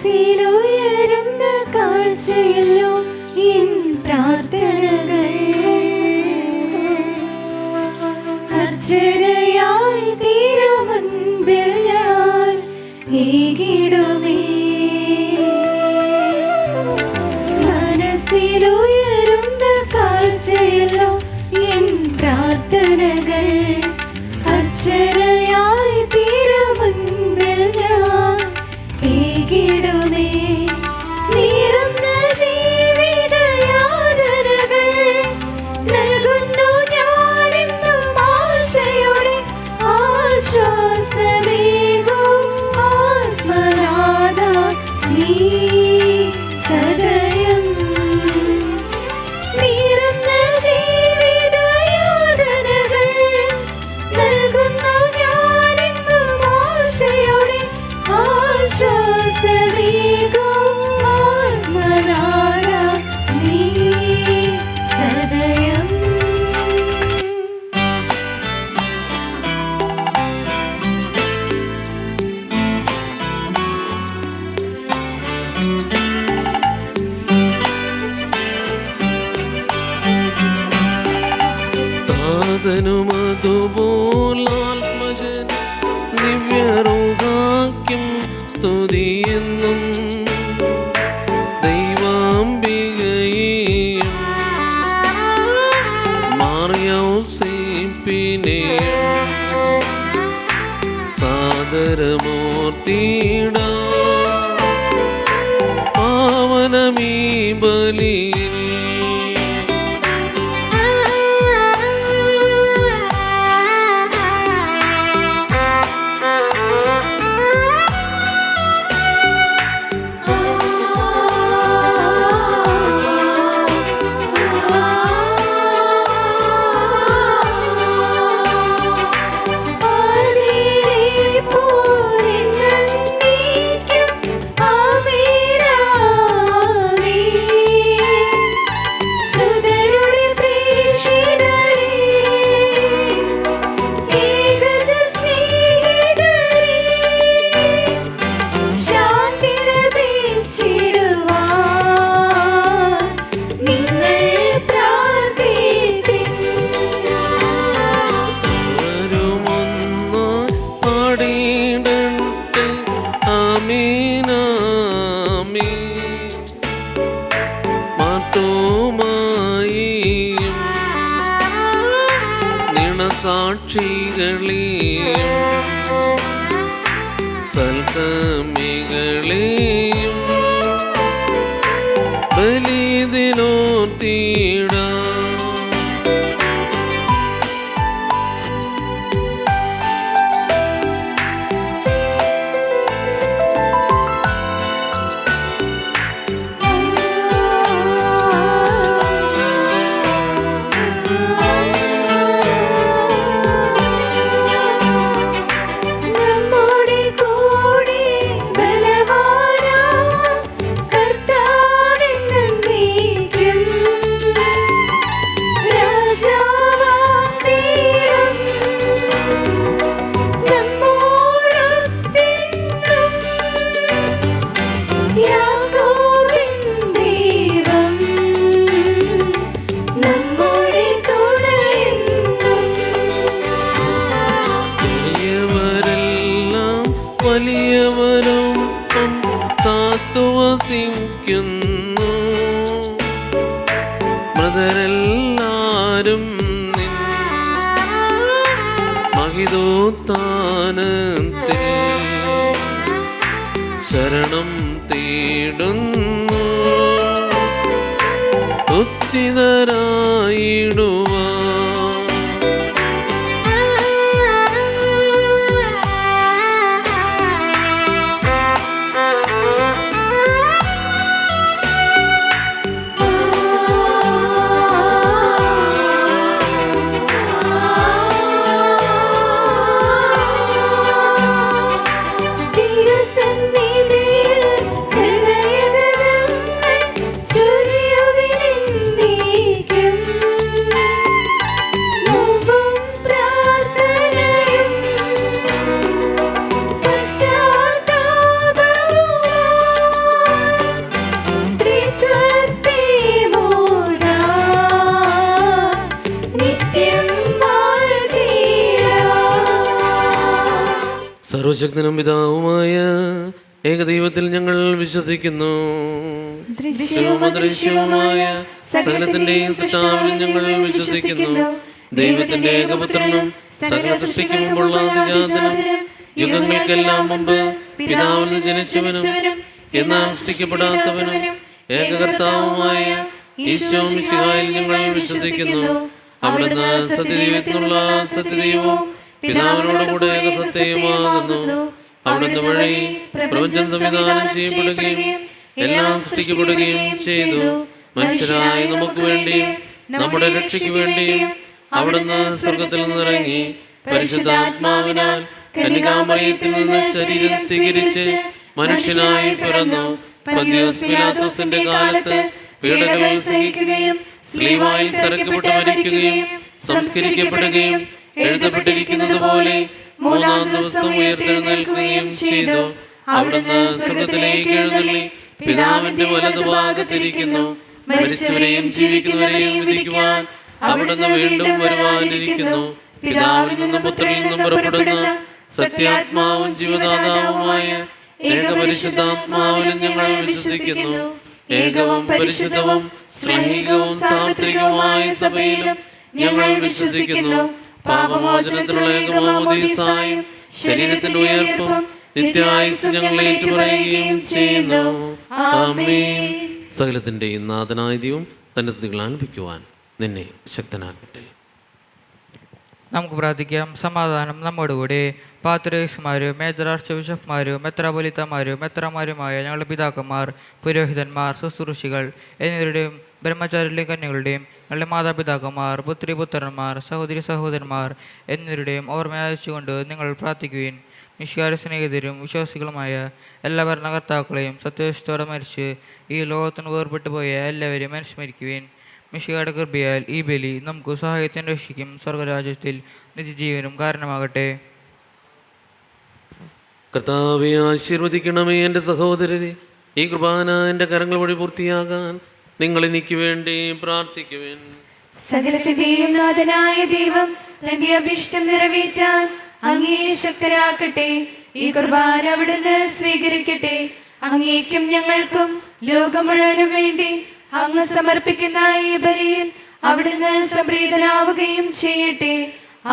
Speaker 2: മനസ്സിലുയരുന്ന കാഴ്ചയല്ലോ എൻ പ്രാർത്ഥനകൾ, അർച്ചനയായി തിരുമുൻപിൽ ഞാൻ ഏകിടുമേ. മനസ്സിലുയരുന്ന കാഴ്ചയല്ലോ എൻ പ്രാർത്ഥനകൾ, അർച്ചനയായി തിരുമുൻപിൽ ഞാൻ ഏകിടുമേ. നീറുന്ന ജീവിതയാതനകൾ നൽകുന്നു ഞാനെന്നും ആശയോടെ, ആശ്വാസമേകും ആത്മനാഥ നീ സദയം. നീറുന്ന ജീവിതയാതനകൾ നൽകുന്നു ഞാനെന്നും ആശയോടെ, ആശ്വാസമേകും ആത്മനാഥ നീ സദയം.
Speaker 1: താതനുമതുപോലാത്മജൻ ദിവ്യറുഹാക്കും സ്തുതിയെന്നും ദൈവാംബികയെയും മാർയൗസേപ്പിനെയും സാദരമൂർത്തിയിടാം. പാവനമീ ബലിയിൽ സാക്ഷികളെയും സൽക്കമികളെയും ബലിദിനോർത്തിയിടാം. വസിക്കുന്നു. മൃതരെല്ലാരും നിൻ മഹിതോത്ഥാനത്തിൽ ശരണം തേടുന്നു. ഉത്തിതരായിടുവാൻ സർവശക്തനും പിതാവുമായ ഏകദൈവത്തിൽ ഞങ്ങൾ വിശ്വസിക്കുന്നു. ദൃശ്യവും അദൃശ്യവുമായ സകലത്തിന്റെയും സൃഷ്ടാവിൽ ഞങ്ങൾ വിശ്വസിക്കുന്നു. ദൈവത്തിന്റെ ഏകപുത്രനും സകല സൃഷ്ടിക്കും മുമ്പുള്ള അതിജാതനും യുഗങ്ങൾക്കെല്ലാം മുമ്പ് പിതാവിൽ നിന്ന് ജനിച്ചവനും എന്നാൽ സൃഷ്ടിക്കപ്പെടാത്തവനും ഏകകർത്താവുമായ ഈശോ മിശിഹായിൽ ഞങ്ങൾ വിശ്വസിക്കുന്നു. അവിടുന്ന് സത്യദൈവത്തിനുള്ള സത്യദൈവവും പിതാവിനോടുകൂടെ ഏകസത്യമാകുന്നു. അവിടുന്ന് വഴി പ്രപഞ്ചം സംവിധാനം ചെയ്യപ്പെടുകയും എല്ലാം സൃഷ്ടിക്കപ്പെടുകയും ചെയ്തു. മനുഷ്യരായ നമുക്ക് വേണ്ടിയും നമ്മുടെ രക്ഷയ്ക്ക് വേണ്ടിയും അവിടുന്ന് സ്വർഗത്തിൽ നിന്നിറങ്ങി പരിശുദ്ധാത്മാവിനാൽ കന്യകാമറിയത്തിൽ നിന്ന് ശരീരം സ്വീകരിച്ച് മനുഷ്യനായി പിറന്നു. പന്തിയോസ് പിലാത്തോസിന്റെ കാലത്ത് പീഡകൾ സഹിക്കുകയും സ്ലീവായിൽ തറക്കപ്പെട്ട് മരിക്കുകയും സംസ്കരിക്കപ്പെടുകയും എഴുതപ്പെട്ടിരിക്കുന്നത് പോലെ മൂന്നാം ദിവസം ഉയർത്തെഴുന്നേൽക്കുകയും ചെയ്തു. അവിടുന്ന് സ്വർഗത്തിലേക്ക് എഴുന്നള്ളി പിതാവിന്റെ വലതുഭാഗത്തിരിക്കുന്നു. മരിച്ചവരെയും ജീവിക്കുന്നവരെയും വിധിക്കുവാൻ അവിടുന്ന് വീണ്ടും വരുവാനിരിക്കുന്നു. പിതാവിൽ നിന്നും പുത്രനിൽ നിന്നും പുറപ്പെടുന്ന സത്യാത്മാവും ജീവദാതാവുമായ ഏകപരിശുദ്ധാത്മാവിലും ഞങ്ങൾ വിശ്വസിക്കുന്നു. ഏകവും പരിശുദ്ധവും സ്നേഹികവും സാർവത്രികവുമായ സഭയിലും ഞങ്ങൾ വിശ്വസിക്കുന്നു. പാപമോചനത്തിനുള്ള ഏകമാമോദീസായും ശരീരത്തിന്റെ ഉയർപ്പും നിത്യായുസ് ഞങ്ങൾ ഏറ്റുപറയുകയും ചെയ്യുന്നു. ആമേൻ. സകലത്തിന്റെയും നാഥനായ ദൈവം തന്റെ സ്തുതികൾ ആലപിക്കുവാൻ നിന്നെ ശക്തനാക്കട്ടെ.
Speaker 3: നമുക്ക് പ്രാർത്ഥിക്കാം. സമാധാനം നമ്മോടുകൂടി. പാത്രീസുമാരും മേജർ ആർച്ച് ബിഷപ്പ്മാരും മെത്രാപൊലീത്തമാരും മെത്രാമാരുമായ ഞങ്ങളുടെ പിതാക്കന്മാർ, പുരോഹിതന്മാർ, ശുശ്രൂഷികൾ എന്നിവരുടെയും ബ്രഹ്മചാരികളുടെയും കന്യകളുടെയും ഞങ്ങളുടെ മാതാപിതാക്കന്മാർ, പുത്രി പുത്രന്മാർ, സഹോദരി സഹോദരന്മാർ എന്നിവരുടെയും ഓർമ്മയാച്ചുകൊണ്ട് നിങ്ങൾ പ്രാർത്ഥിക്കുവിൻ. മിശിഹായുടെ സ്നേഹിതരും വിശ്വാസികളുമായ എല്ലാ ഭരണകർത്താക്കളെയും സത്യനിഷ്ഠയോടെ മരിച്ച് ഈ ലോകത്തിന് വേർപെട്ടു പോയ എല്ലാവരെയും അനുസ്മരിക്കുവിൻ. മിശിഹായുടെ കൃപയാൽ ഈ ബലി നമുക്ക് സഹായത്തിന് രക്ഷിക്കും സ്വർഗരാജ്യത്തിൽ നിത്യജീവനും കാരണമാകട്ടെ.
Speaker 1: കർത്താവെ ആശീർവദിക്കണമേ എൻ്റെ സഹോദരരെ. ഈ കുർബാന എൻ്റെ കരങ്ങൾ വഴി പൂർത്തിയാകാൻ നിങ്ങൾ എനിക്ക് വേണ്ടി പ്രാർത്ഥിക്കുവിൻ.
Speaker 2: സകലത്തിന്റെയും നാഥനായ ദൈവം തന്റെ അഭിഷ്ടം നിറവേറ്റാൻ അങ്ങേ ശക്തരാക്കട്ടെ. ഈ കുർബാന അവിടുന്ന് സ്വീകരിക്കട്ടെ. അങ്ങേക്കും ഞങ്ങൾക്കും ലോകം മുഴുവനും വേണ്ടി അങ്ങ് സമർപ്പിക്കുന്ന ഈ ബലിയിൽ അവിടുന്ന് സംപ്രീതനാവുകയും ചെയ്യട്ടെ.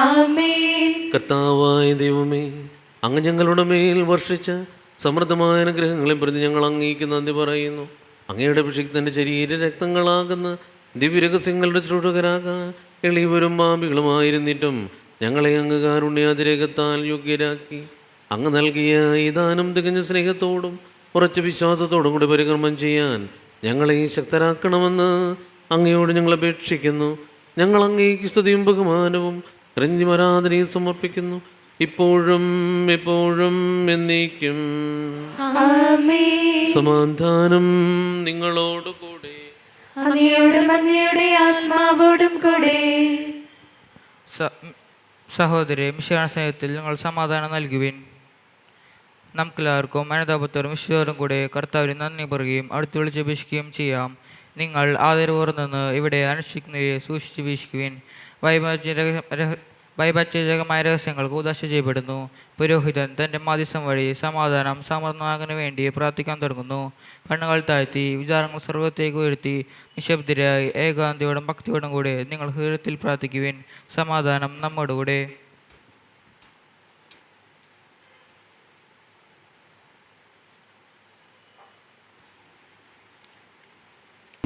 Speaker 2: ആമേൻ.
Speaker 1: കർത്താവായ ദൈവമേ, അങ്ങ് ഞങ്ങളുടെ മേൽ വർഷിച്ച സമൃദ്ധമായ അനുഗ്രഹങ്ങളെ പ്രതി ഞങ്ങൾ അങ്ങേക്ക് നന്ദി പറയുന്നു. അങ്ങയുടെ അഭിഷിക്തന്റെ ശരീര രക്തങ്ങളാകുന്ന ദിവ്യരഹസ്യങ്ങളുടെ ശ്രോഷകരാകാൻ എളിയവരും പാപികളുമായിരുന്നിട്ടും ഞങ്ങളെ അങ്ങ് കാരുണ്യാതിരേകത്താൽ യോഗ്യരാക്കി. അങ്ങ് നൽകിയ ഈ ദാനം തികഞ്ഞ സ്നേഹത്തോടും ഉറച്ച വിശ്വാസത്തോടും കൂടി പരികർമ്മം ചെയ്യാൻ ഞങ്ങളെ ശക്തരാക്കണമെന്ന് അങ്ങയോട് ഞങ്ങൾ അപേക്ഷിക്കുന്നു. ഞങ്ങൾ അങ്ങേക്ക് സ്തുതിയും ബഹുമാനവും ആരാധനയും സമർപ്പിക്കുന്നു, ഇപ്പോഴും എപ്പോഴും എന്നേക്കും. സമാധാനം നിങ്ങളോട് കൂടെ,
Speaker 2: അങ്ങയോടും അങ്ങയുടെ ആത്മാവോടും കൂടെ.
Speaker 3: സഹോദരി മിശിഹായുടെ സ്നേഹത്തിൽ നിങ്ങൾ സമാധാനം നൽകുവിൻ. നമുക്കെല്ലാവർക്കും അനുതാപത്തോടും വിശ്വാസത്തോടും കൂടെ കർത്താവിന് നന്ദി പറയുകയും അടുത്ത് വിളിച്ചപേക്ഷിക്കുകയും ചെയ്യാം. നിങ്ങൾ ആദരവോടെ നിന്ന് ഇവിടെ അനുഷ്ഠിക്കുന്നവയെ സൂക്ഷിച്ച് വീക്ഷിക്കുവിൻ. ഭയഭക്തിജകമായ രഹസ്യങ്ങൾക്ക് ഉദാശ ചെയ്യപ്പെടുന്നു. പുരോഹിതൻ തൻ്റെ മാധ്യസ്ഥം വഴി സമാധാനം സമർത്ഥമാകാൻ വേണ്ടി പ്രാർത്ഥിക്കാൻ തുടങ്ങുന്നു. കണ്ണുകൾ താഴ്ത്തി വിചാരങ്ങൾ സ്വർഗത്തേക്ക് ഉയർത്തി നിശബ്ദരായി ഏകാന്തയോടും ഭക്തിയോടും കൂടെ നിങ്ങൾ ഹൃദയത്തിൽ പ്രാർത്ഥിക്കുവിൻ. സമാധാനം നമ്മോടുകൂടെ.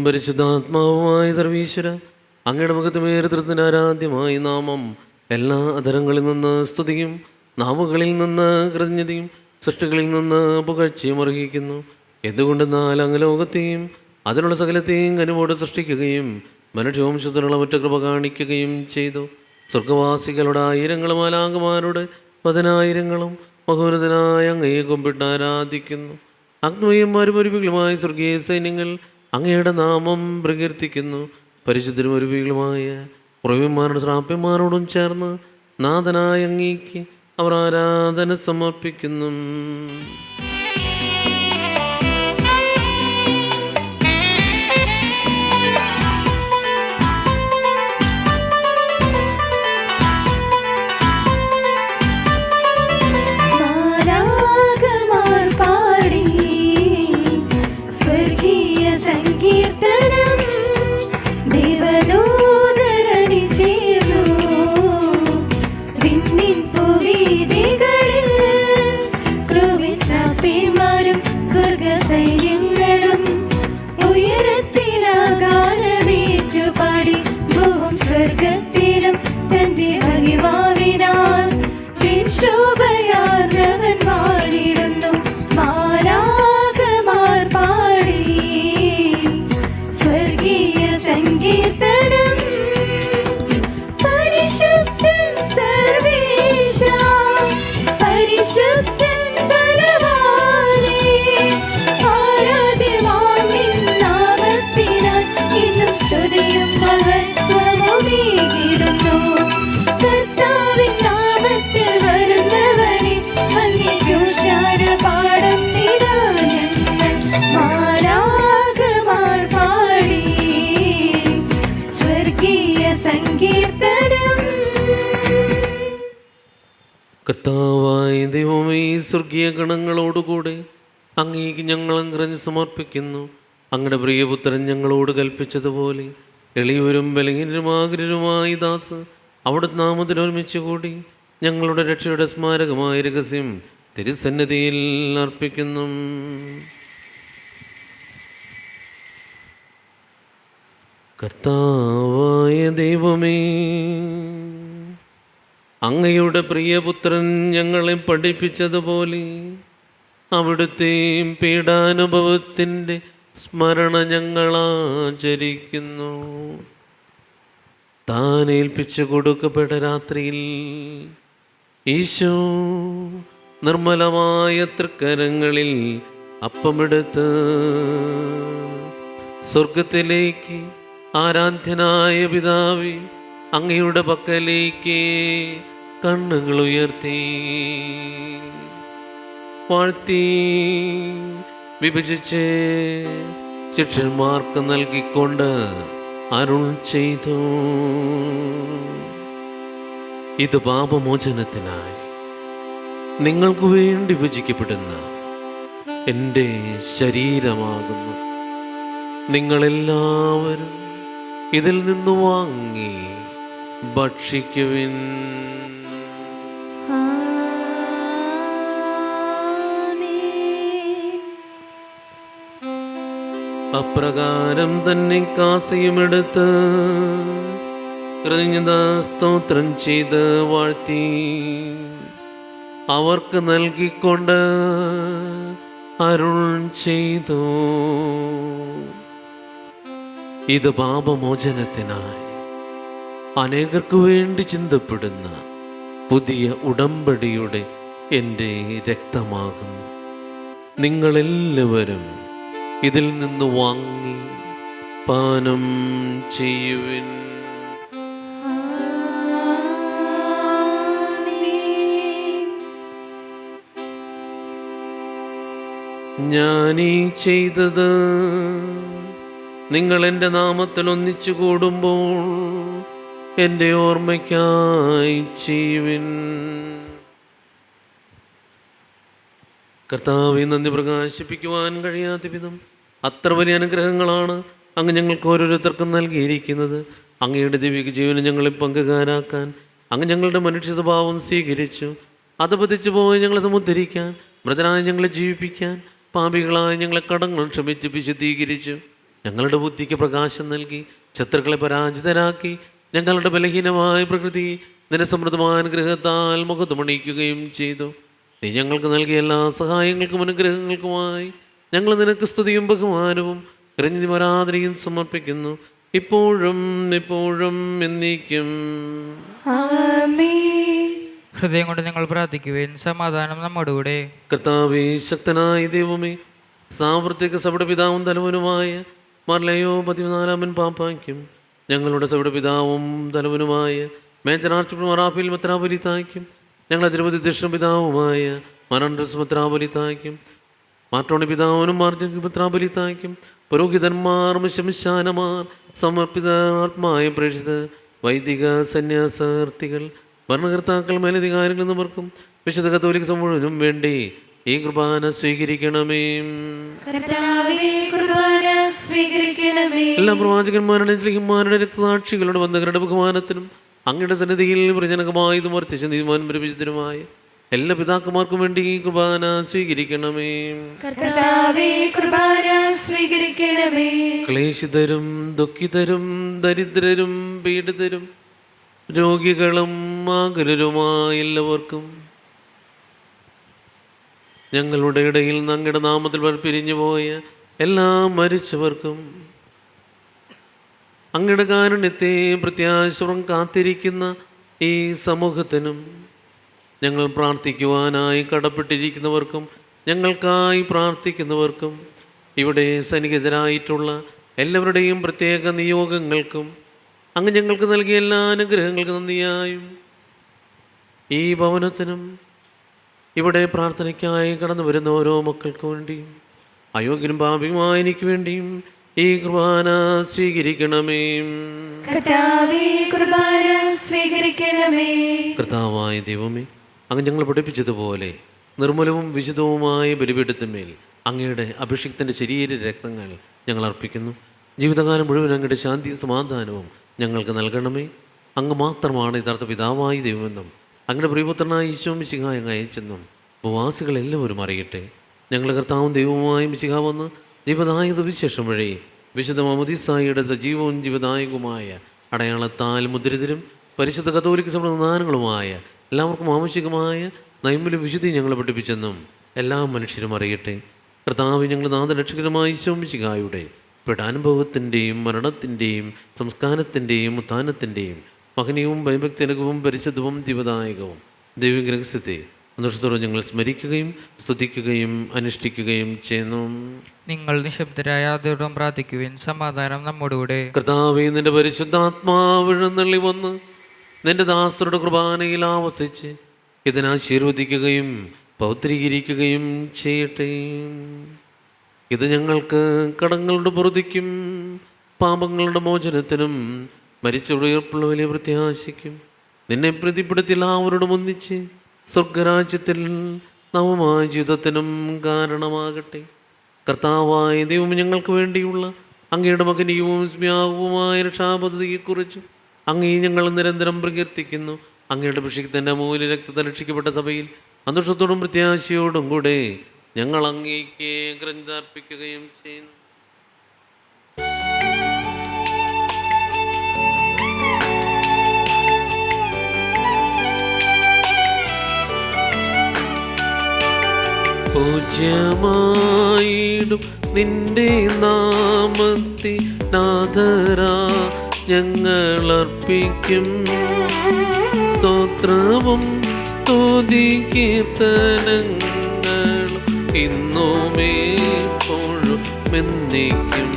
Speaker 1: പരിശുദ്ധാത്മാവുമായ സർവീശ്വര, അങ്ങയുടെ മുഖത്തുമേറുന്നതിന് ആരാധ്യമായി നാമം എല്ലാ അധരങ്ങളിൽ നിന്ന് സ്തുതിയും നാവുകളിൽ നിന്ന് കൃതജ്ഞതയും സൃഷ്ടികളിൽ നിന്ന് പുകഴ്ചയും അർഹിക്കുന്നു. എന്തുകൊണ്ടെന്നാൽ അങ്ങ് ലോകത്തെയും അതിനുള്ള സകലത്തെയും കനിവോട് സൃഷ്ടിക്കുകയും മനുഷ്യവംശത്തിനുള്ള മറ്റു കൃപ കാണിക്കുകയും ചെയ്തു. സ്വർഗവാസികളുടെ ആയിരങ്ങളും മാലാഖമാരുടെ 10,000 മഹോന്നതനായ അങ്ങയെ കുമ്പിട്ട് ആരാധിക്കുന്നു. അഗ്നിയും മരുപരിപികളുമായ സ്വർഗീയ സൈന്യങ്ങൾ അങ്ങയുടെ നാമം പ്രകീർത്തിക്കുന്നു. പരിശുദ്ധരും ഒരുപികളുമായ പ്രവ്യന്മാരുടെ ശ്രാപ്യന്മാരോടും ചേർന്ന് നാഥനായ അങ്ങേക്ക് അവർ ആരാധന സമർപ്പിക്കുന്നു. കർത്താവായ ദൈവമേ, സ്വർഗീയ ഗണങ്ങളോടുകൂടെ അങ്ങേക്ക് ഞങ്ങൾ അംഗം സമർപ്പിക്കുന്നു. അങ്ങയുടെ പ്രിയപുത്രൻ ഞങ്ങളോട് കൽപ്പിച്ചതുപോലെ എളിയവരും ബലഹീനരുമാഗ്രരുമായി ദാസ് അവിടുത്തെ നാമത്തിൽ ഒരുമിച്ച് കൂടി ഞങ്ങളുടെ രക്ഷയുടെ സ്മാരകമായ രഹസ്യം തിരുസന്നിധിയിൽ അർപ്പിക്കുന്നു. കർത്താവായ ദൈവമേ, അങ്ങയുടെ പ്രിയപുത്രൻ ഞങ്ങളെ പഠിപ്പിച്ചതുപോലെ അവിടുത്തെ പീഡാനുഭവത്തിൻ്റെ സ്മരണ ഞങ്ങൾ ആചരിക്കുന്നു. താൻ ഏൽപ്പിച്ചു കൊടുക്കപ്പെട്ട രാത്രിയിൽ ഈശോ നിർമ്മലമായ തൃക്കരങ്ങളിൽ അപ്പമെടുത്ത് സ്വർഗത്തിലേക്ക് ആരാധ്യനായ പിതാവേ, അങ്ങയുടെ പക്കലേക്ക് കണ്ണുകൾ ഉയർത്തി വാഴ്ത്തി വിഭജിച്ച് ശിഷ്യന്മാർക്ക് നൽകിക്കൊണ്ട് അരുൾ ചെയ്തു: ഇത് പാപമോചനത്തിനായി നിങ്ങൾക്ക് വേണ്ടി വിഭജിക്കപ്പെടുന്ന എൻ്റെ ശരീരമാകുന്നു. നിങ്ങളെല്ലാവരും ഇതിൽ നിന്ന് വാങ്ങി ഭക്ഷിക്കുവിൻ. അപ്രകാരം തന്നെ കാസയുമെടുത്ത് കൃതജ്ഞതാസ്തോത്രം ചെയ്ത് വാഴ്ത്തി അവർക്ക് നൽകിക്കൊണ്ട് അരുൾ ചെയ്തു: ഇത് പാപമോചനത്തിനായി അനേകർക്ക് വേണ്ടി ചിന്തപ്പെടുന്ന പുതിയ ഉടമ്പടിയുടെ എൻ്റെ രക്തമാകുന്നു. നിങ്ങളെല്ലാവരും ഇതിൽ നിന്ന് വാങ്ങി പാനം ചെയ്യുവിൻ. ഞാനീ ചെയ്തത് നിങ്ങൾ എൻ്റെ നാമത്തിൽ ഒന്നിച്ചു കൂടുമ്പോൾ എൻ്റെ ഓർമ്മയ്ക്കായി ചെയ്യുവിൻ. കർത്താവെ, നന്ദി പ്രകാശിപ്പിക്കുവാൻ കഴിയാത്ത വിധം അത്ര വലിയ അനുഗ്രഹങ്ങളാണ് അങ്ങ് ഞങ്ങൾക്ക് ഓരോരുത്തർക്കും നൽകിയിരിക്കുന്നത്. അങ്ങയുടെ ദൈവിക ജീവനെ ഞങ്ങളെ പങ്കുകാരാക്കാൻ അങ്ങ് ഞങ്ങളുടെ മനുഷ്യ സ്വഭാവം സ്വീകരിച്ചു. അധപതിച്ചു പോയി ഞങ്ങളെ സമുദ്ധരിക്കാൻ, മൃതനായി ഞങ്ങളെ ജീവിപ്പിക്കാൻ, പാപികളായി ഞങ്ങളെ കടങ്ങൾ ക്ഷമിച്ച് വിശുദ്ധീകരിച്ചു. ഞങ്ങളുടെ ബുദ്ധിക്ക് പ്രകാശം നൽകി ശത്രുക്കളെ പരാജിതരാക്കി ഞങ്ങളുടെ ബലഹീനമായ പ്രകൃതി നിന്റെ സമൃദ്ധമായ അനുഗ്രഹത്താൽ മുഖത്തുമണിയിക്കുകയും ചെയ്തു. നീ ഞങ്ങൾക്ക് നൽകിയ എല്ലാ സഹായങ്ങൾക്കും അനുഗ്രഹങ്ങൾക്കുമായി ഞങ്ങൾ നിനക്ക് സ്തുതിയും ബഹുമാനവും ആരാധനയും സമർപ്പിക്കുന്നു, ഇപ്പോഴും എപ്പോഴും എന്നേക്കും.
Speaker 2: ആമേൻ.
Speaker 3: ഹൃദയം കൊണ്ട് ഞങ്ങൾ പ്രാർത്ഥിക്കുവേൻ. സമാധാനം നമ്മോടുകൂടെ.
Speaker 1: കർത്താവേ, ശക്തനായ ദൈവമേ, സാമ്പത്തിക സഭയുടെ പിതാവും തലവനുമായ മർലയോ 14 പാപ്പായ്ക്കും ഞങ്ങളുടെ സഭയുടെ പിതാവും തലവനുമായ മേജർ ആർച്ച് റാഫേൽ മെത്രാപ്പൊലീത്തായ്ക്കും ഞങ്ങളുടെ തിരുപ്പതി ദക്ഷിണ പിതാവുമായ മറണ്ടസ് മെത്രാപ്പൊലീത്തായ്ക്കും മാട്രോണി പിതാവിനും മാർജൻ മെത്രാപ്പൊലീത്തായ്ക്കും പുരോഹിതന്മാർ, ശംശാനമാർ, സമർപ്പിത ആത്മായ പ്രേക്ഷിത വൈദിക സന്യാസാർത്ഥികൾ, ഭരണകർത്താക്കൾ, മേലധികാരികൾ എന്നിവർക്കും വിശുദ്ധ കത്തോലിക്ക സമൂഹത്തിനും വേണ്ടി ഈ കുർബാന സ്വീകരിക്കണമേ.
Speaker 2: കർത്താവേ, കുർബാന സ്വീകരിക്കണമേ.
Speaker 1: എല്ലാ പ്രവാചകന്മാരുടെ സ്ലിഹന്മാരുടെ രക്തസാക്ഷികളുടെ ബന്ധങ്ങളുടെ ബഹുമാനത്തിനും അങ്ങയുടെ സന്നിധിയിൽ പ്രജനകമായതും വർദ്ധിച്ച നീതിമാൻ വിശുദ്ധരുമായ എല്ലാ പിതാക്കന്മാർക്കും വേണ്ടി ഈ കുർബാന സ്വീകരിക്കണമേ.
Speaker 2: കർത്താവേ, കുർബാന സ്വീകരിക്കണമേ.
Speaker 1: ക്ലേശിതരും ദുഃഖിതരും ദരിദ്രരും പീഡിതരും രോഗികളും ആകുലരുമായ എല്ലാവർക്കും ഞങ്ങളുടെ ഇടയിൽ നിന്ന് അങ്ങയുടെ നാമത്തിൽ പിരിഞ്ഞു പോയ എല്ലാ മരിച്ചവർക്കും അങ്ങയുടെ കാരുണ്യത്തെ പ്രത്യാശം കാത്തിരിക്കുന്ന ഈ സമൂഹത്തിനും ഞങ്ങൾ പ്രാർത്ഥിക്കുവാനായി കടപ്പെട്ടിരിക്കുന്നവർക്കും ഞങ്ങൾക്കായി പ്രാർത്ഥിക്കുന്നവർക്കും ഇവിടെ സന്നിഹിതരായിട്ടുള്ള എല്ലാവരുടെയും പ്രത്യേക നിയോഗങ്ങൾക്കും അങ്ങ് ഞങ്ങൾക്ക് നൽകിയ എല്ലാ അനുഗ്രഹങ്ങൾക്കും നന്ദിയായും ഈ ഭവനത്തിനും ഇവിടെ പ്രാർത്ഥനയ്ക്കായി കടന്നു വരുന്ന ഓരോ മക്കൾക്ക് വേണ്ടിയും അയോഗ്യനും പാപിയുമായ എനിക്ക് വേണ്ടിയും ഈ കുർബാന സ്വീകരിക്കണമേ.
Speaker 2: കർത്താവേ, കുർബാന സ്വീകരിക്കണമേ.
Speaker 1: കർത്താവായ ദൈവമേ, അങ്ങ് ഞങ്ങൾ പഠിപ്പിച്ചതുപോലെ നിർമ്മലവും വിശുദ്ധവുമായ ബലിപീഠത്തിന്മേൽ അങ്ങയുടെ അഭിഷിക്തൻ്റെ ശരീര രക്തങ്ങൾ ഞങ്ങൾ അർപ്പിക്കുന്നു. ജീവിതകാലം മുഴുവൻ അങ്ങയുടെ ശാന്തിയും സമാധാനവും ഞങ്ങൾക്ക് നൽകണമേ. അങ്ങ് മാത്രമാണ് യഥാർത്ഥ പിതാവായ ദൈവമെന്നും അങ്ങയുടെ പ്രിയപുത്രനായ ഈശോ മിശിഹായ അങ്ങ് അയച്ചെന്നും ഉപവാസികളെല്ലാവരും അറിയട്ടെ. ഞങ്ങളുടെ കർത്താവും ദൈവവുമായ മിശിഹ വന്ന് ജീവദായക വിശേഷം വഴി വിശുദ്ധ മമദീസായിയുടെ സജീവവും ജീവദായകവുമായ അടയാളത്താൽ മുദ്രിതരും പരിശുദ്ധ കത്തോലിക്ക സമ്പ്രദാനങ്ങളുമായ എല്ലാവർക്കും ആവശ്യകമായ നൈമ്യലും വിശുദ്ധി ഞങ്ങളെ പഠിപ്പിച്ചെന്നും എല്ലാ മനുഷ്യരും അറിയട്ടെ. കർത്താവ് ഞങ്ങളുടെ നാഥരക്ഷകരമായ ഈശോ മിശിഹായുടെ പെടാനുഭവത്തിൻ്റെയും മരണത്തിൻ്റെയും സംസ്കാരത്തിൻ്റെയും ഉത്ഥാനത്തിൻ്റെയും മഹനീയവും ഭയഭക്തിനകവും പരിശുദ്ധവും ദിവദായകവും ദൈവിക രഹസ്യത്തെ സന്തോഷത്തോടെ ഞങ്ങൾ സ്മരിക്കുകയും സ്തുതിക്കുകയും അനുഷ്ഠിക്കുകയും ചെയ്യുന്നു.
Speaker 3: നിങ്ങൾ നിശബ്ദരായ ആദ്യം പ്രാർത്ഥിക്കുവിൻ. സമാധാനം നമ്മോടുകൂടെ.
Speaker 1: കർത്താവേ, നിന്റെ പരിശുദ്ധാത്മാവ് എഴുന്നള്ളി വന്ന് നിന്റെ ദാസരുടെ കുർബാനയിൽ ആവസിച്ച് ഇതിനാശീർവദിക്കുകയും പൗത്രീകരിക്കുകയും ചെയ്യട്ടെ. ഇത് ഞങ്ങൾക്ക് കടങ്ങളുടെ പൊറുതിക്കും പാപങ്ങളുടെ മോചനത്തിനും മരിച്ചുയർപ്പുള്ള വലിയ പ്രത്യാശയ്ക്കും നിന്നെ പ്രതിപ്പെടുത്തി എല്ലാവരോടും ഒന്നിച്ച് സ്വർഗരാജ്യത്തിൽ നവമായ ജീവിതത്തിനും കാരണമാകട്ടെ. കർത്താവായ ദൈവം ഞങ്ങൾക്ക് വേണ്ടിയുള്ള അങ്ങയുടെ മകനീയവും സ്മ്യാവുമായ രക്ഷാപദ്ധതിയെക്കുറിച്ച് അങ്ങേ ഞങ്ങൾ നിരന്തരം പ്രകീർത്തിക്കുന്നു. അങ്ങയുടെ അഭിഷിക്തൻ്റെ മൂല്യ രക്തത്തിൽ രക്ഷിക്കപ്പെട്ട സഭയിൽ സന്തോഷത്തോടും പ്രത്യാശയോടും കൂടെ ഞങ്ങൾ അങ്ങേക്ക് ഗ്രന്ഥാർപ്പിക്കുകയും ചെയ്യുന്നു. പൂജ്യമായിടും നിന്റെ നാമത്തെ നാഥരാ ഞങ്ങളർപ്പിക്കും. സ്തോത്രവും സ്തുതി കീർത്തനങ്ങളും ഇന്നുമേ എപ്പോഴും എന്നേക്കും.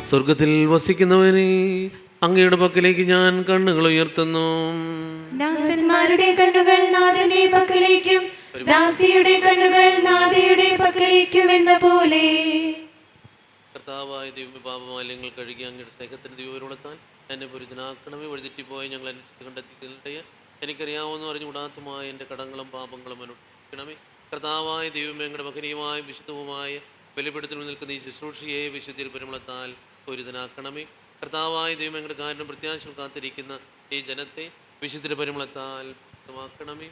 Speaker 1: സ്വർഗത്തിൽ വസിക്കുന്നവനെ അങ്ങയുടെ പക്കലേക്ക് ഞാൻ കണ്ണുകൾ ഉയർത്തുന്നു.
Speaker 2: ദാസന്മാരുടെ കണ്ണുകൾ നാഥന്റെ പക്കലേക്കും ദാസിയുടെ കണ്ണുകൾ നാഥയുടെ പക്കലേക്കും എന്ന പോലെ.
Speaker 1: കർത്താവായ ദൈവമേ, പാപമാലിന്യങ്ങൾ കഴുകി അങ്ങയുടെ സ്നേഹത്തിന് ദൈവരുളത്താൻ എന്നെ പുരുഷനാക്കണമേ. വഴിതെറ്റിപ്പോയി ഞങ്ങൾ അന്വേഷിച്ച് കണ്ടെത്തിയിട്ടേ എനിക്കറിയാവുന്ന അറിഞ്ഞുകൂടാത്തമായ എൻ്റെ കടങ്ങളും പാപങ്ങളും അനുഷ്ഠിക്കണമേ. കർത്താവായ ദൈവമേ, ഞങ്ങളുടെ മകനീയമായ വിശുദ്ധവുമായ വെളിപ്പെടുത്തൽ നിൽക്കുന്ന ഈ ശുശ്രൂഷയെ വിശുദ്ധിയിൽ പരിമളത്താൽ പൂരിതനാക്കണമേ. കർത്താവായ ദൈവം ഞങ്ങളുടെ കാരണം പ്രത്യാശ കാത്തിരിക്കുന്ന ഈ ജനത്തെ വിശുദ്ധിയുടെ പരിമളത്താൽ പൂരിതമാക്കണമേ.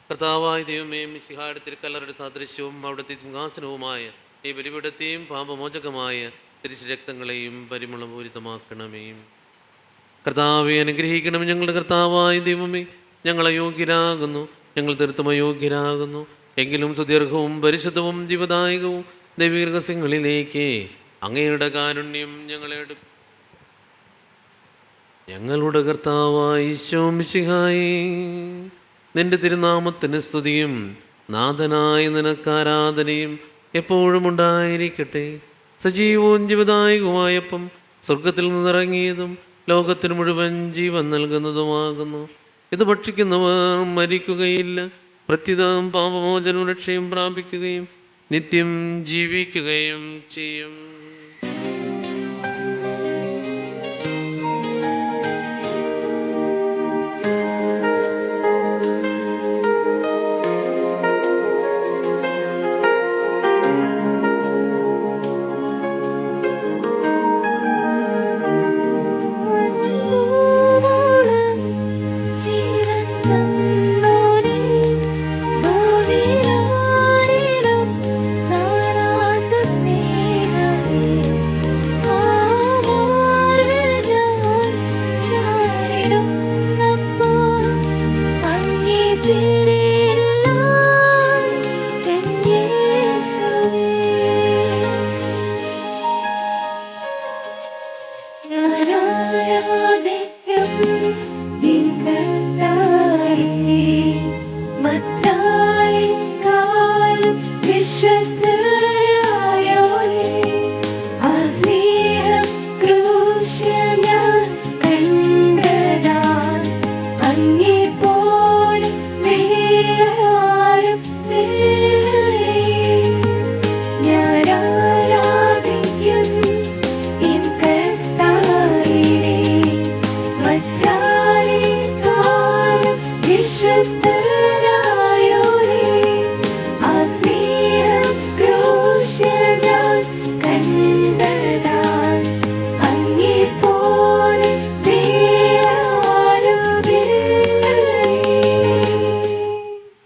Speaker 1: കർത്താവായ ദൈവമേ, മിശിഹായുടെ തിരുക്കല്ലറുടെ സാദൃശ്യവും അവിടുത്തെ സിംഹാസനവുമായ ഈ ബലിപീഠത്തെയും പാപമോചകമായ തിരുശരക്തങ്ങളെയും പരിമളപൂരിതമാക്കണമേ. കർത്താവെ അനുഗ്രഹിക്കണമേ. ഞങ്ങളുടെ കർത്താവായ ദൈവമേ, ഞങ്ങൾ അയോഗ്യരാകുന്നു, ഞങ്ങൾ തീർത്തും അയോഗ്യരാകുന്നു. എങ്കിലും സുദീർഘവും പരിശുദ്ധവും ജീവദായകവും ദൈവികരഹസ്യങ്ങളിലേക്ക് അങ്ങയുടെ കാരുണ്യം ഞങ്ങളുടെ കർത്താവായ ഈശോ മിശിഹായേ, നിന്റെ തിരുനാമത്തിന് സ്തുതിയും നാഥനായ നിനക്ക് ആരാധനയും എപ്പോഴും ഉണ്ടായിരിക്കട്ടെ. സജീവവും ജീവദായകവുമായപ്പം സ്വർഗത്തിൽ നിന്നിറങ്ങിയതും ലോകത്തിന് മുഴുവൻ ജീവൻ നൽകുന്നതുമാകുന്നു. ഇത് ഭക്ഷിക്കുന്നവർ മരിക്കുകയില്ല, പ്രത്യുതം പാപമോചനവും രക്ഷയും പ്രാപിക്കുകയും നിത്യം ജീവിക്കുകയും ചെയ്യും.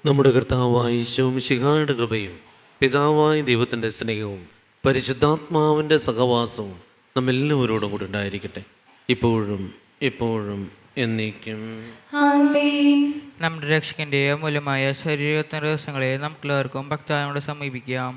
Speaker 1: നമ്മുടെ കർത്താവായ ഈശോ മിശിഹായുടെ കൃപയും പിതാവായ ദൈവത്തിൻ്റെ സ്നേഹവും പരിശുദ്ധാത്മാവിൻ്റെ സഹവാസവും നമ്മെല്ലാവരോടും കൂടി ഉണ്ടായിരിക്കട്ടെ, ഇപ്പോഴും എപ്പോഴും എന്നേക്കും.
Speaker 2: ആമേൻ.
Speaker 3: നമ്മുടെ രക്ഷകന്റെ അമൂല്യമായ ശരീരത്തിന്റെ രഹസ്യങ്ങളെ നമുക്കെല്ലാവർക്കും ഭക്താവിനോട് സമീപിക്കാം.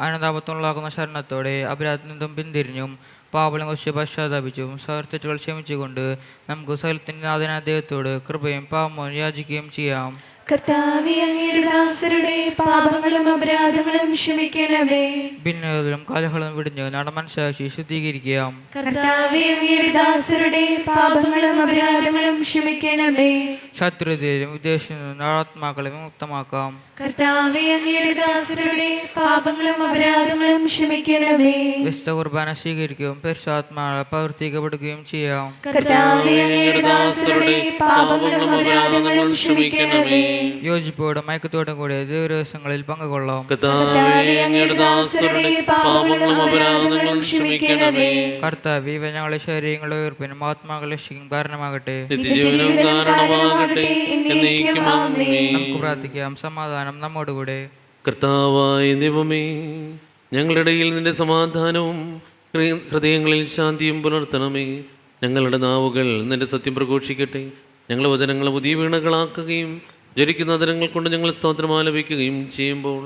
Speaker 3: ആനന്ദാപത്തുള്ളാക്കുന്ന ശരണത്തോടെ അപരാധത്തിൽ നിന്നും പിന്തിരിഞ്ഞും പാപങ്ങളെ കുറിച്ച് പശ്ചാത്താപിച്ചും സഹർത്തുകൾ ക്ഷമിച്ചുകൊണ്ട് നമുക്ക് സകലത്തിൻ്റെ നാഥനായ ദൈവത്തോട് കൃപയും പാപവും യാചിക്കുകയും ചെയ്യാം.
Speaker 2: കർത്താവേ, അങ്ങയുടെ ദാസരുടെ പാപങ്ങളും അപരാധങ്ങളും ക്ഷമിക്കണമേ.
Speaker 3: ഭിന്നതകളും കലഹങ്ങളും വിടിഞ്ഞ് നടമനസാക്ഷി ശുദ്ധീകരിക്കാം.
Speaker 2: കർത്താവേ, അങ്ങയുടെ ദാസരുടെ പാപങ്ങളും അപരാധങ്ങളും ക്ഷമിക്കണമേ.
Speaker 3: ശത്രുതയിലും വിദേശത്തും ആത്മാക്കളെ വിമുക്തമാക്കാം.
Speaker 2: കർത്താവേ, അങ്ങയുടെ ദാസരുടെ പാപങ്ങളും അപരാധങ്ങളും ക്ഷമിക്കണമേ.
Speaker 3: വിശുദ്ധ കുർബാന സ്വീകരിക്കുകയും പരിശുദ്ധാത്മാക്കളെ പ്രവർത്തിക്കപ്പെടുകയും ചെയ്യാം.
Speaker 2: കർത്താവേ, അങ്ങയുടെ ദാസരുടെ പാപങ്ങളും അപരാധങ്ങളും ക്ഷമിക്കണമേ.
Speaker 3: യോജിപ്പോടും മയക്കത്തോടും കൂടി ദിവസങ്ങളിൽ പങ്കുകൊള്ളാം.
Speaker 2: കർത്താവേ, അങ്ങയുടെ ദാസരുടെ പാപങ്ങളും അപരാധങ്ങളും ക്ഷമിക്കണമേ.
Speaker 3: കർത്താവേ, ഇവ ഞങ്ങളുടെ ശരീരങ്ങളുടെ ഉയർപ്പിനും ആത്മാക്കളെ രക്ഷിക്കും കാരണമാകട്ടെ.
Speaker 1: നിത്യജീവനും കാരണമാകട്ടെ. എന്നേക്കും ആമേൻ.
Speaker 3: നമുക്ക് പ്രാർത്ഥിക്കാം. സമാധാനം നമ്മോടുകൂടെ.
Speaker 1: കർത്താവായ ദൈവമേ, ഞങ്ങളുടെ ഇടയിൽ നിന്റെ സമാധാനവും ഹൃദയങ്ങളിൽ ശാന്തിയും പുലർത്തണമേ. ഞങ്ങളുടെ നാവുകൾ നിന്റെ സത്യം പ്രഘോഷിക്കട്ടെ. ഞങ്ങളുടെ വചനങ്ങളെ പുതിയ വീണകളാക്കുകയും ജ്വലിക്കുന്ന വചനങ്ങൾ കൊണ്ട് ഞങ്ങൾ സ്തോത്രം ആലപിക്കുകയും ചെയ്യുമ്പോൾ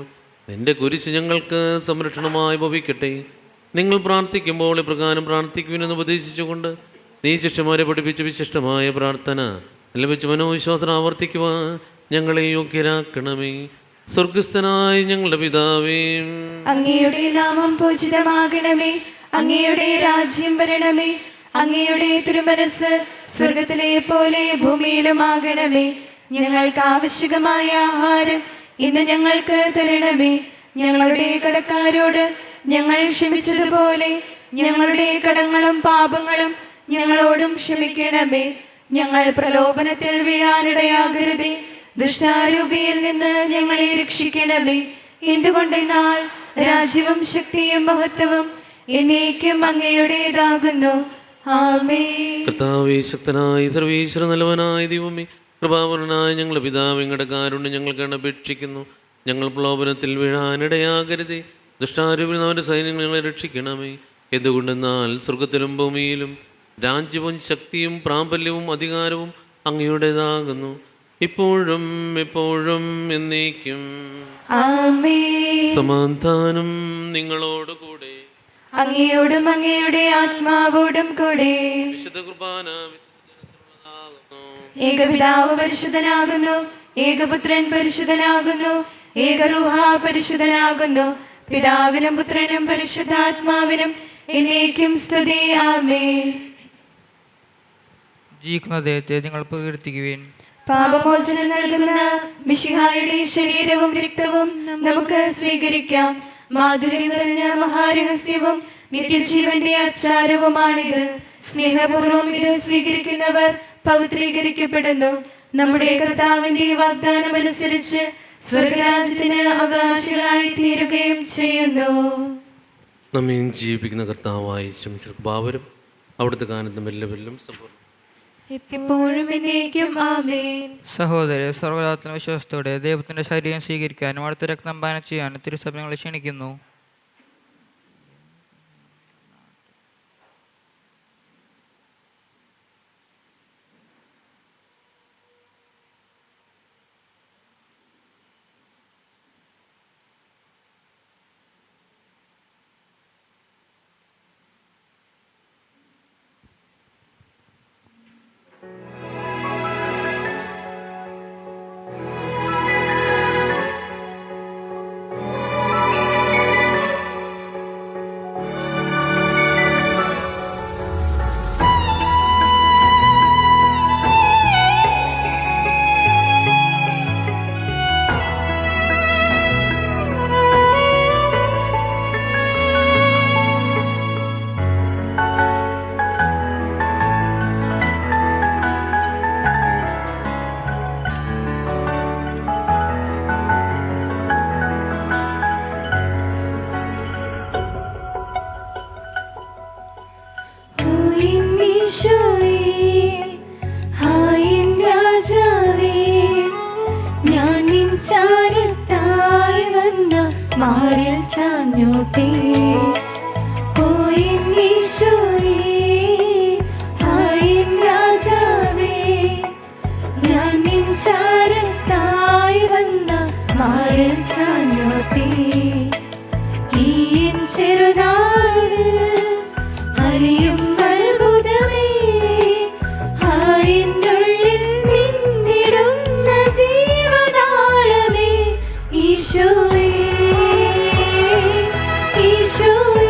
Speaker 1: നിന്റെ കുരിശ് ഞങ്ങൾക്ക് സംരക്ഷണമായി ഭവിക്കട്ടെ. നിങ്ങൾ പ്രാർത്ഥിക്കുമ്പോൾ ഇപ്രകാരം പ്രാർത്ഥിക്കുവിനെന്ന് ഉപദേശിച്ചുകൊണ്ട് നീ ശിഷ്യന്മാരെ പഠിപ്പിച്ച വിശിഷ്ടമായ പ്രാർത്ഥന ലഭിച്ച മനോവിശ്വാസം ആവർത്തിക്കുവാൻ ഞങ്ങളെ യോഗ്യരാക്കണമേ. സ്വർഗസ്ഥനായ ഞങ്ങളുടെ പിതാവേ,
Speaker 2: അങ്ങയുടെ നാമം പൂജിതമാകണമേ. അങ്ങയുടെ രാജ്യം വരണമേ. അങ്ങയുടെ തിരുമനസ് സ്വർഗത്തിലെ പോലെ ഭൂമിയിലുമാകണമേ. ഞങ്ങൾക്ക് ആവശ്യകമായ ആഹാരം ഇന്ന് ഞങ്ങൾക്ക് തരണമേ. ഞങ്ങളുടെ കടക്കാരോട് ഞങ്ങൾ ക്ഷമിച്ചതുപോലെ ഞങ്ങളുടെ കടങ്ങളും പാപങ്ങളും ഞങ്ങളോടും ക്ഷമിക്കണമേ. ഞങ്ങൾ പ്രലോഭനത്തിൽ വീഴാനിടയാകരുതേ. ദുഷ്ടാരൂപിയിൽ നിന്ന് ഞങ്ങളെ രക്ഷിക്കണമേ. എന്തുകൊണ്ടെന്നാൽ രാജ്യവും ശക്തിയും മഹത്വവും എന്നേക്കും അങ്ങയുടേതാകുന്നു. ആമേൻ.
Speaker 1: കർത്താവേ, ശക്തനായ സർവീശ്വര നല്ലവനായ ദൈവമേ, കൃപാപൂർണനായ ഞങ്ങളുടെ പിതാവ്, ഞങ്ങളുടെ കാരുണ്യം ഞങ്ങൾക്ക് അപേക്ഷിക്കുന്നു. ഞങ്ങൾ പ്രലോഭനത്തിൽ വീഴാനിടയാകരുതേ. ദുഷ്ടാരൂപിൽ അവൻ്റെ സൈന്യങ്ങൾ ഞങ്ങളെ രക്ഷിക്കണമേ. എന്തുകൊണ്ടെന്നാൽ സ്വർഗത്തിലും ഭൂമിയിലും രാജ്യവും ശക്തിയും പ്രാബല്യവും അധികാരവും അങ്ങയുടേതാകുന്നു, ഇപ്പോഴും എപ്പോഴും എന്നേക്കും.
Speaker 2: ആമേൻ.
Speaker 1: സമാധാനം നിങ്ങളോടുകൂടെ.
Speaker 2: അങ്ങയോടും അങ്ങയുടെ ആത്മാവോടും കൂടെ.
Speaker 1: വിശുദ്ധ കുർബാന
Speaker 2: ഏകപിതാവ് പരിശുദ്ധനാകുന്നു, ഏകപുത്രൻ പരിശുദ്ധനാകുന്നു, ഏകരൂഹ പരിശുദ്ധനാകുന്നു. പിതാവിനും പുത്രനും പരിശുദ്ധാത്മാവിനും എന്നേക്കും സ്തുതി. ആമേൻ.
Speaker 3: ജീവിക്കുന്ന ദൈവത്തെ നിങ്ങൾ പ്രകീർത്തിക്കുവിൻ.
Speaker 2: പാപമോചനം നൽകുന്ന മിശിഹായുടെ ശരീരവും രക്തവും നമുക്ക് സ്വീകരിക്കാം. മാധുര്യം നിറഞ്ഞ മഹാരഹസ്യവും നിത്യജീവന്റെ ആചാരവുമാണിത്. സ്നേഹപൂർവ്വം ഇത് സ്വീകരിക്കുന്നവർ പവിത്രീകരിക്കപ്പെടുന്നു. നമ്മുടെ കർത്താവിന്റെ വാഗ്ദാനം അനുസരിച്ച് സ്വർഗരാജ്യത്തിന് അവകാശികളായി തീരുകയും ചെയ്യുന്നു.
Speaker 1: നമ്മെ ജീവിപ്പിക്കുന്ന കർത്താവായി ശംശർബാവരും അവിടുത്തെ കാനത്തും എല്ലാവരിലും സമ്പൂർണ്ണ
Speaker 2: എപ്പോഴും എന്നേക്കും. ആമേൻ.
Speaker 3: സഹോദരരെ, സർവ്വതാത്മ വിശ്വാസത്തോടെ ദൈവത്തിന്റെ ശരീരം സ്വീകരിക്കാനും അടുത്ത രക്തം പാനം ചെയ്യാനും തിരുസഭ ഞങ്ങളെ ക്ഷണിക്കുന്നു.
Speaker 2: മാറിൽ ചാഞ്ഞോട്ടേ ചെറുനാളിൽ അറിയും അത്ഭുതമേ ഹായിനുള്ളിൽ നിന്നിടുന്ന ജീവനാളമേ ഈശോയേ ഈശോയേ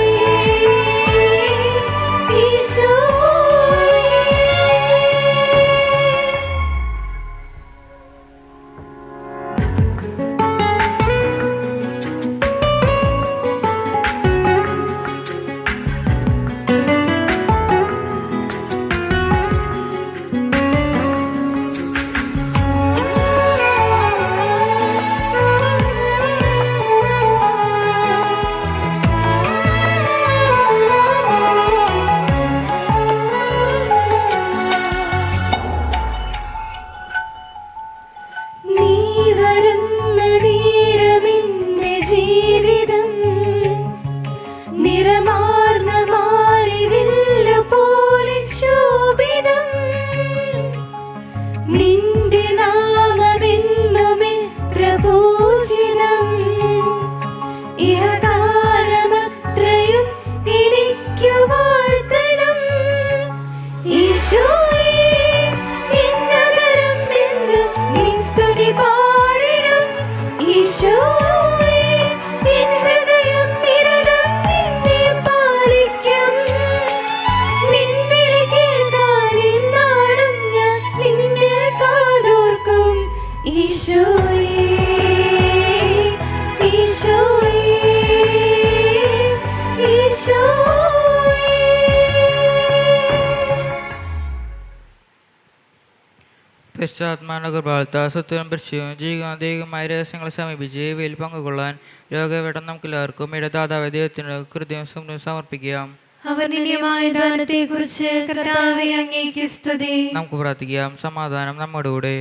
Speaker 3: പശ്ചാത്മാനകൃപാലത്ത സ്വത്വം പരിശുവും ജീവിതമായ രഹസ്യങ്ങളെ സമീപിച്ച് ഇവയിൽ പങ്കുകൊള്ളാൻ രോഗവേടം നമുക്കെല്ലാവർക്കും ഇടദാതാവായ ദൈവത്തിന് കൃത്യവും സമർപ്പിക്കാം.
Speaker 2: അവർ നിത്യമായ ദാനത്തെ കുറിച്ച് കർത്താവേ അങ്ങേക്ക് സ്തുതി.
Speaker 3: നമുക്ക് പ്രാർത്ഥിക്കാം. സമാധാനം നമ്മുടെ കൂടെ.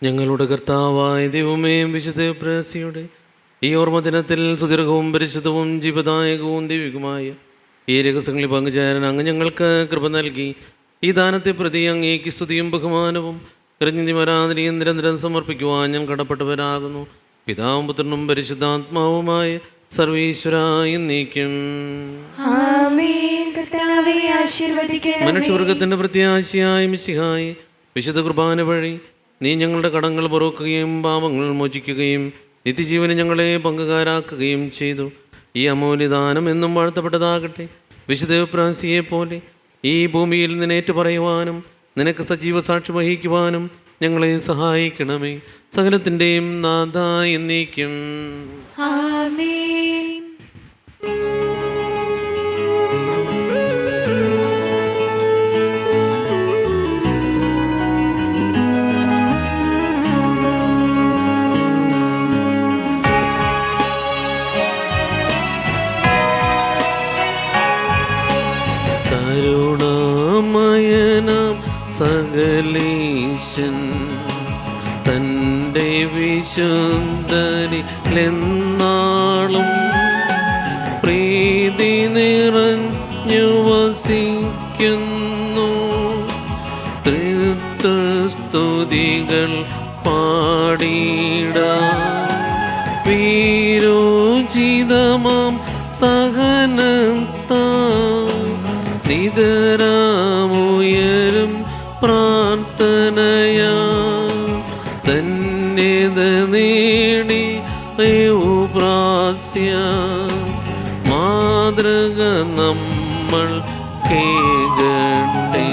Speaker 1: ഞങ്ങളുടെ കർത്താവായ ദൈവമേ, വിശുദ്ധ പ്രസിയുടെ ഈ ഓർമ്മദിനത്തിൽ സുദീർഘവും പരിശുദ്ധവും ജീവദായകവും ദൈവികമായ ഈ രഹസ്യങ്ങളിൽ പങ്കുചേരാൻ അങ്ങ് ഞങ്ങൾക്ക് കൃപ നൽകി. ഈ ദാനത്തെ പ്രതി അങ്ങേക്ക് സ്തുതിയും ബഹുമാനവും കൃതജ്ഞതയും നിരന്തരം സമർപ്പിക്കുവാൻ ഞാൻ കടപ്പെട്ടവരാകുന്നു. പിതാവും പുത്രനും പരിശുദ്ധാത്മാവുമായ സർവീശ്വരായ എന്നേക്കും. മനുഷ്യവർഗത്തിന്റെ പ്രത്യാശയായ മിശിഹായി വിശുദ്ധ കുർബാന വഴി നീ ഞങ്ങളുടെ കടങ്ങൾ പൊറുക്കുകയും പാപങ്ങൾ മോചിക്കുകയും നിത്യജീവനെ ഞങ്ങളെ പങ്കുകാരാക്കുകയും ചെയ്തു. ഈ അമൂല്യദാനം എന്നും വാഴ്ത്തപ്പെട്ടതാകട്ടെ. വിശുദ്ധ പ്രാസിയെ പോലെ ഈ ഭൂമിയിൽ നിന്നേറ്റു പറയുവാനും നിനക്ക് സജീവ സാക്ഷി വഹിക്കുവാനും ഞങ്ങളെ സഹായിക്കണമേ. സകലത്തിൻ്റെയും നാഥ എന്നേക്കും.
Speaker 2: ആമേൻ.
Speaker 1: കരുണാമയനാം സകലേശൻ തൻ്റെ വിശുദ്ധരിലെന്നാളും പ്രീതി നിറഞ്ഞു വസിക്കുന്നു. തൃത്വസ്തുതികൾ പാടിടാം. വീരോചിതമാം സഹനത്താ നിതരാമുയരും പ്രാർത്ഥനയാ ധന്യത നേടി പ്രാസ്യ മാതൃക നമ്മൾ കേകട്ടെ.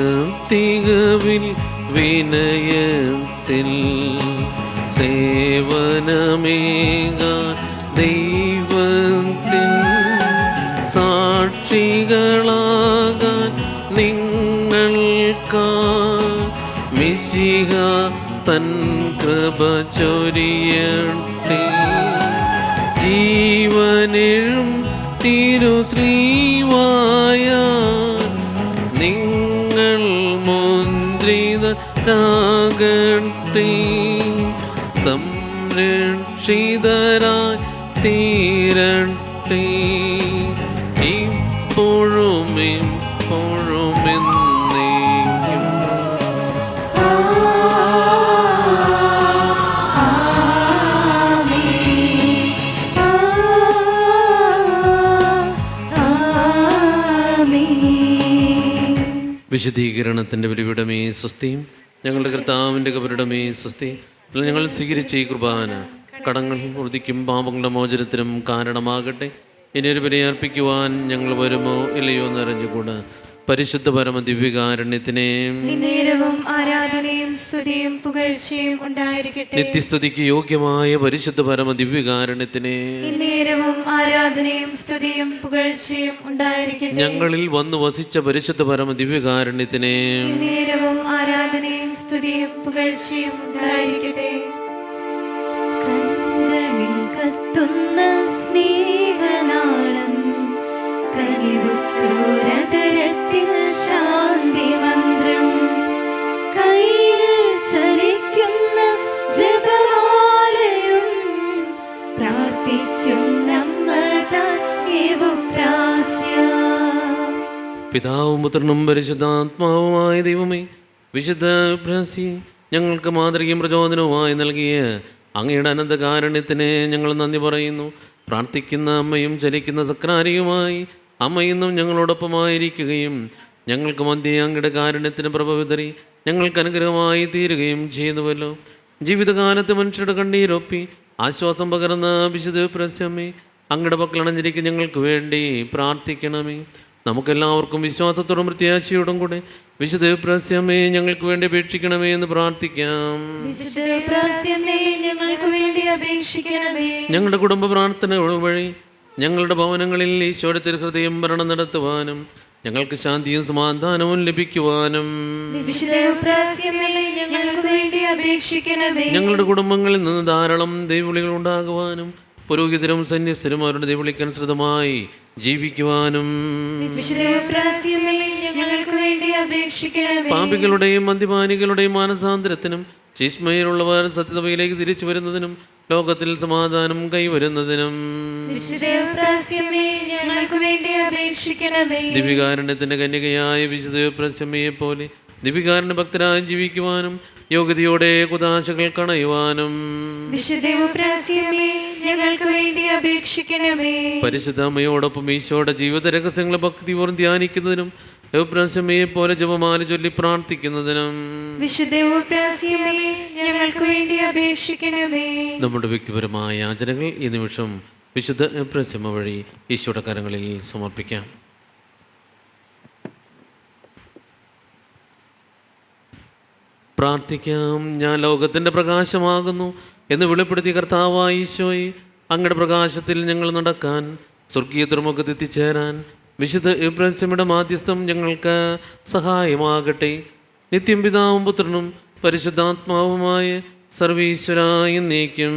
Speaker 1: സ്നേഹത്തികവിൽ വിനയത്തിൽ സേവനമേകാൻ ദൈവത്തിൻ സാക്ഷികളാകാൻ നിങ്ങൾക്കാ മിശിഹ തൻ കൃപ ചൊരിയട്ടെ. ജീവനും തിരുശ്രീവായ നിങ്ങൾ മുദ്രിതരാകട്ടെ. സംരക്ഷിതരായി തീരട്ടെ ഇപ്പോഴും എപ്പോഴും എന്നേക്കും. വിശുദ്ധീകരണത്തിൻ്റെ ബലിപീഠമേ സ്വസ്തിയും ഞങ്ങളുടെ കർത്താവിൻ്റെ കബരിടമേ സ്വസ്തി. ഞങ്ങൾ സ്വീകരിച്ച ഈ കുർബാന കടങ്ങൾ വൃത്തിക്കും പാപങ്ങളുടെ മോചനത്തിനും കാരണമാകട്ടെ. ഇനിയൊരു ബലി അർപ്പിക്കുവാൻ ഞങ്ങൾ വരുമോ ഇല്ലയോ എന്നറിഞ്ഞുകൂടാ. പരിശുദ്ധ പരമ ദിവ്യകാരുണ്യത്തിനെ
Speaker 2: ആരാധനയും സ്തുതിയും പുകഴ്ചയും ഉണ്ടായിരിക്കട്ടെ.
Speaker 1: നിത്യസ്തുതിക്ക് യോഗ്യമായ പരിശുദ്ധ പരമ ദിവ്യകാരുണ്യത്തിനെ
Speaker 2: ആരാധനയും സ്തുതിയും പുകഴ്ചയും ഉണ്ടായിരിക്കട്ടെ.
Speaker 1: ഞങ്ങളിൽ വന്നു വസിച്ച പരിശുദ്ധ പരമ ദിവ്യകാരുണ്യത്തിനെ
Speaker 2: ആരാധനയും സ്തുതിയും പുകഴ്ചയും ഉണ്ടായിരിക്കട്ടെ. കണ്ണുകളിൽ കത്തുന്ന സ്നേഹനാളം കനിവുറ്റോരതരത്തിൽ ശാന്തി മന്ത്രം കയ്യിൽ ചലിക്കുന്ന ജപമാലയും
Speaker 1: പിതാവും പുത്രനും പരിശുദ്ധാത്മാവുമായ ദൈവമേ, വിശുദ്ധ പ്രാസി ഞങ്ങൾക്ക് മാതൃകയും പ്രചോദനവുമായി നൽകിയ അങ്ങയുടെ അനന്തകാരുണ്യത്തിന് ഞങ്ങൾ നന്ദി പറയുന്നു. പ്രാർത്ഥിക്കുന്ന അമ്മയും ചലിക്കുന്ന സക്രാരിയുമായി അമ്മ ഇന്നും ഞങ്ങളോടൊപ്പമായിരിക്കുകയും ഞങ്ങൾക്ക് മധ്യേ അങ്ങയുടെ കാരുണ്യത്തിന് പ്രഭ വിതറി ഞങ്ങൾക്ക് അനുഗ്രഹമായി തീരുകയും ചെയ്യുന്നുവല്ലോ. ജീവിതകാലത്ത് മനുഷ്യരുടെ കണ്ണീരൊപ്പി ആശ്വാസം പകർന്ന വിശുദ്ധ പ്രസ്യമ്മേ, അങ്ങയുടെ പക്കളണഞ്ഞിരിക്കും ഞങ്ങൾക്ക് വേണ്ടി പ്രാർത്ഥിക്കണമേ. നമുക്കെല്ലാവർക്കും വിശ്വാസത്തോടും പ്രത്യാശയോടും കൂടെ വിശുദ്ധ എപ്രാസ്യമേ ഞങ്ങൾക്ക് വേണ്ടി അപേക്ഷിക്കണമേ എന്ന് പ്രാർത്ഥിക്കാം.
Speaker 2: വിശുദ്ധ എപ്രാസ്യമേ ഞങ്ങൾക്ക് വേണ്ടി അപേക്ഷിക്കണമേ.
Speaker 1: ഞങ്ങളുടെ കുടുംബ പ്രാർത്ഥനകൾ വഴി ഞങ്ങളുടെ ഭവനങ്ങളിൽ ഈശോയുടെ തിരുഹൃദയം ഭരണം നടത്തുവാനും ഞങ്ങൾക്ക് ശാന്തിയും സമാധാനവും ലഭിക്കുവാനും
Speaker 2: വിശുദ്ധ എപ്രാസ്യമേ ഞങ്ങൾക്ക് വേണ്ടി അപേക്ഷിക്കണമേ.
Speaker 1: ഞങ്ങളുടെ കുടുംബങ്ങളിൽ നിന്ന് ധാരാളം ദൈവവിളികൾ ഉണ്ടാകുവാനും പുരോഹിതരും സന്യസ്തരും അവരുടെ ദൈവവിളിക്കനുസൃതമായി ജീവിക്കുവാനും
Speaker 2: വിശുദ്ധ എപ്രാസ്യമേ ഞങ്ങൾക്ക് വേണ്ടി അപേക്ഷിക്കണമേ.
Speaker 1: പാപികളുടെയും മദ്യപാനികളുടെയും മാനസാന്തരത്തിനും ശിഷ്മയിലുള്ളവർ സത്യസഭയിലേക്ക് തിരിച്ചു വരുന്നതിനും ലോകത്തിൽ സമാധാനം കൈവരുന്നതിനും
Speaker 2: വിശുദ്ധ എപ്രാസ്യമേ ഞങ്ങൾക്ക് വേണ്ടി അപേക്ഷിക്കണമേ.
Speaker 1: ദിവികാരുണ്യത്തിന്റെ കന്യകയായ വിശുദ്ധ എപ്രാസ്യമയെ പോലെ ദിവികാരുണ്യ ഭക്തരായി ജീവിക്കുവാനും യോഗ്യതയോടെ കുദാശകൾ കണയുവാനും
Speaker 2: വിശുദ്ധ എപ്രാസ്യമേ ഞങ്ങൾക്ക് വേണ്ടി അപേക്ഷിക്കണമേ.
Speaker 1: പരിശുദ്ധ അമ്മയോടൊപ്പം ഈശോയുടെ ജീവിത രഹസ്യങ്ങളെ ഭക്തിപൂർവ്വം ധ്യാനിക്കുന്നതിനും എപ്രാസ്യമയെ പോലെ ജപമാല ചൊല്ലി പ്രാർത്ഥിക്കുന്നതിനും
Speaker 2: വിശുദ്ധ എപ്രാസ്യമേ ഞങ്ങൾക്ക് വേണ്ടി അപേക്ഷിക്കണമേ.
Speaker 1: നമ്മുടെ വ്യക്തിപരമായ യാചനകൾ ഈ നിമിഷം വിശുദ്ധ എപ്രാസ്യമ വഴി ഈശോയുടെ കരങ്ങളിൽ സമർപ്പിക്കാം. പ്രാർത്ഥിക്കാം. ഞാൻ ലോകത്തിൻ്റെ പ്രകാശമാകുന്നു എന്ന് വെളിപ്പെടുത്തിയ കർത്താവായ ഈശോയെ, അങ്ങയുടെ പ്രകാശത്തിൽ ഞങ്ങൾ നടക്കാൻ സ്വർഗീയ തുറമുഖത്ത് എത്തിച്ചേരാൻ വിശുദ്ധ എബ്രാസ്യമയുടെ മാധ്യസ്ഥം ഞങ്ങൾക്ക് സഹായമാകട്ടെ. നിത്യം പിതാവും പുത്രനും പരിശുദ്ധാത്മാവുമായ സർവീശ്വരായ എന്നേക്കും.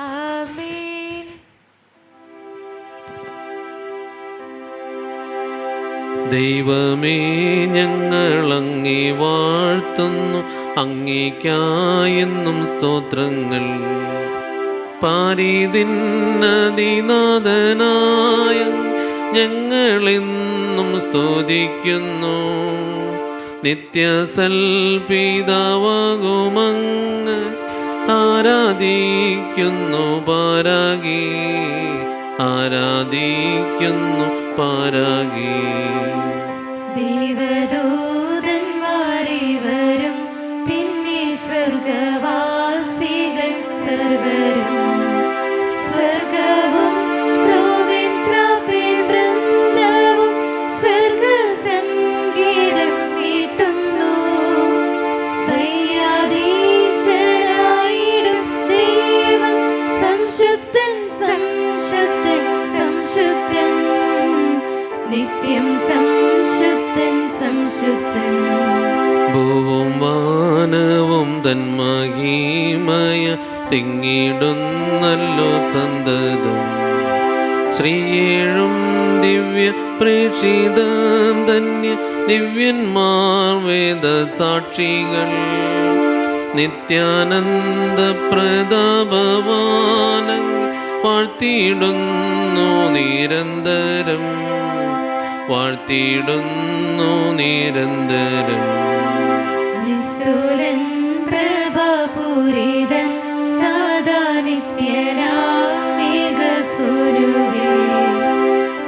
Speaker 2: ആമേൻ.
Speaker 1: ദൈവമേ, ഞങ്ങളങ്ങേ വാഴ്ത്തുന്നു, അങ്ങേയ്ക്കായെന്നും സ്തോത്രങ്ങൾ. പാരിതിന്നതിനാഥനായ ഞങ്ങളെന്നും സ്തുതിക്കുന്നു. നിത്യസൽപിതാവാകുമങ്ങ് ആരാധിക്കുന്നു പാരാകി, ആരാധിക്കുന്നു പാരാകി.
Speaker 2: ദേവദൂതന്മാരെ വരും, പിന്നെ സ്വർഗവാസികൾ സർവരും, സ്വർഗവും ക്രോവേറ്റ്സ്രാപ്പേൽ വൃന്ദവും സ്വർഗസംഗീതം മീട്ടുന്നു. സൈന്യാധീശനായിടും ദൈവം സംശുദ്ധൻ, സംശുദ്ധൻ, സംശുദ്ധൻ, നിത്യം സംശുദ്ധൻ, സംശുദ്ധൻ.
Speaker 1: ഭൂവും വാനവും തന്മഹീമയ തിങ്ങിടുന്നല്ലോ സന്തതം. ശ്രീയേഴും ദിവ്യ പ്രേക്ഷിതം ധന്യ ദിവ്യന്മാർ വേദ സാക്ഷികൾ. നിത്യാനന്ദ പ്രതാപവാനങ്ങ് വാഴ്ത്തിയിടുന്നു നിരന്തരം, വാഴ്ത്തിയിടുന്നു നിരന്തരം.
Speaker 2: നിസ്തുലൻ പ്രഭാപൂരിതൻ താതാ നിത്യനാമേകസുനുവേ,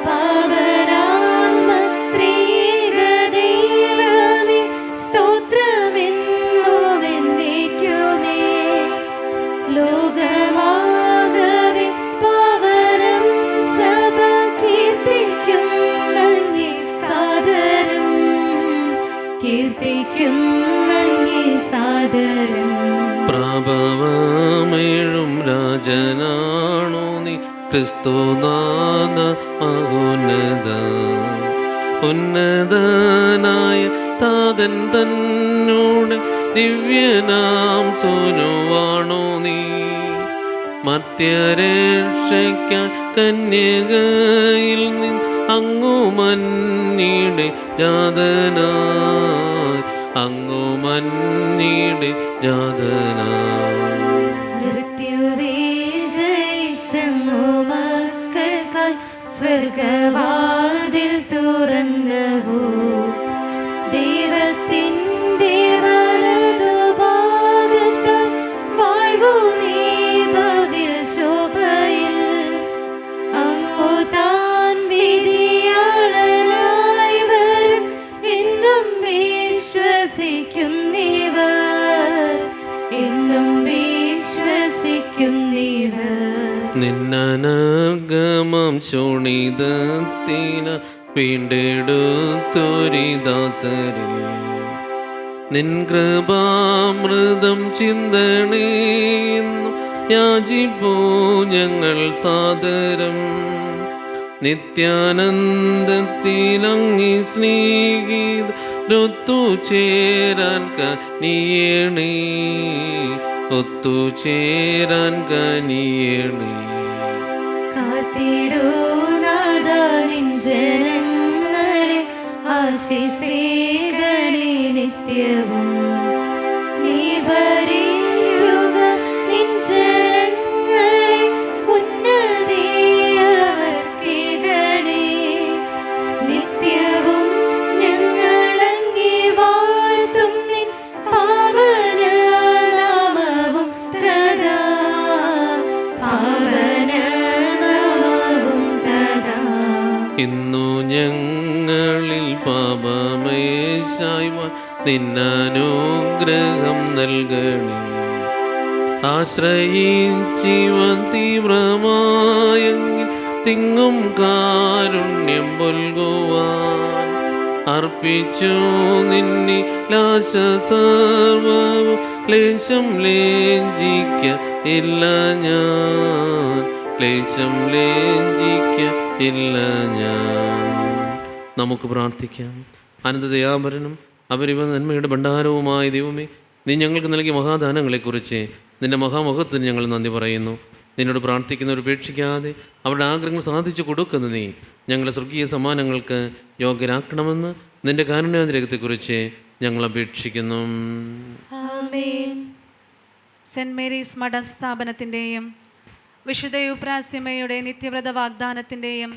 Speaker 2: പാവനാത്മത്രിയേകദൈവമേ സ്തോത്രമെന്നുമെന്നേക്കുമേ. ലോകമാകവെ പാവനം സഭ കീർത്തിക്കുന്നങ്ങേ സാദരം, കീർത്തിക്കുന്നങ്ങേ സാദരം.
Speaker 1: പ്രഭവമേഴും രാജനാണു നീ ക്രിസ്തുനാഥ മഹോന്നത. ഉന്നതനായ താതൻ തന്നോട് ദിവ്യനാം സോനുവാണു നീ. മർത്യരക്ഷയ്ക്കായി കന്യകയിൽ നിന്ന് അങ്ങു മന്നീടെ ജാതനായി, അങ്ങു മന്നീടെ ജാതനായി.
Speaker 2: മൃത്യുവേ ജയിച്ചെന്നു മക്കൾക്കായി സ്വർഗവാതിൽ തുറന്നഹോ. ദൈവത്തിൻ്റെ വലതുഭാഗത്തായി വാഴ്വു നീ ഭവ്യശോഭയിൽ. അങ്ങു താൻ വിധിയാളനായി വരും എന്നും വിശ്വസിക്കുന്നിവർ, എന്നും വിശ്വസിക്കുന്നിവർ.
Speaker 1: നിന്നനർഗമം ശോണിതത്തിന വീണ്ടെടുത്തൊരിദാസരിൽ നിൻ കൃപാമൃതം ചിന്തണേന്നു യാചിപ്പൂ ഞങ്ങൾ സാദരം. നിത്യാനന്ദത്തിലങ്ങി സ്നേഹിതരൊത്തുചേരാൻ കനിയണേ, ഒത്തുചേരാൻ കനിയണേ.
Speaker 2: കാത്തിടൂ നാഥാ നിൻ ജനങ്ങളെ, ആശിസേകണേ നിത്യവും. നീ ഭരിക്കുക നിൻ ജനങ്ങളെ, ഉന്നതിയവർക്കേകണേ. നിത്യവും ഞങ്ങളങ്ങേ വാഴ്ത്തും നിൻ പാവനനാമവും തഥാ, പാവനനാമവും തഥാ.
Speaker 1: ഇന്നു ഞങ്ങളിൽ പാപമേശായ്മ നിന്നനുഗ്രഹം നൽകണേ. ആശ്രയിച്ചിവൻ തീവ്രമായെങ്കിൽ തിങ്ങും കാരുണ്യം പൊൽകുവാൻ അർപ്പിച്ചു നിന്നി ലാശ സർവവും. ക്ലേശം ലേഞ്ചിക്ക ഇല്ല ഞാൻ, ക്ലേശം ലേഞ്ചിക്ക ഇല്ല ഞാൻ. നമുക്ക് പ്രാർത്ഥിക്കാം. ആനന്ദദയാപരനും അപരിവ നന്മയുടെ ഭണ്ഡാരവുമായ ദൈവമേ, നീ ഞങ്ങൾക്ക് നൽകിയ മഹാദാനങ്ങളെക്കുറിച്ച് നിന്റെ മഹാമഹത്വത്തിന് ഞങ്ങൾ നന്ദി പറയുന്നു. നിന്നോട് പ്രാർത്ഥിക്കുന്നവർ ഉപേക്ഷിക്കാതെ അവരുടെ ആഗ്രഹങ്ങൾ സാധിച്ചു കൊടുക്കുന്ന നീ ഞങ്ങളെ സ്വർഗീയ സമ്മാനങ്ങൾക്ക് യോഗ്യരാക്കണമെന്ന് നിന്റെ കാരുണ്യാതിരകത്തെക്കുറിച്ച് ഞങ്ങൾ അപേക്ഷിക്കുന്നു.
Speaker 2: ആമേൻ.
Speaker 5: സെൻറ് മേരീസ് മഠം സ്ഥാപനത്തിൻ്റെയും വിശുദ്ധ യൂപ്രാസ്യമയുടെ നിത്യവ്രത വാഗ്ദാനത്തിൻ്റെയും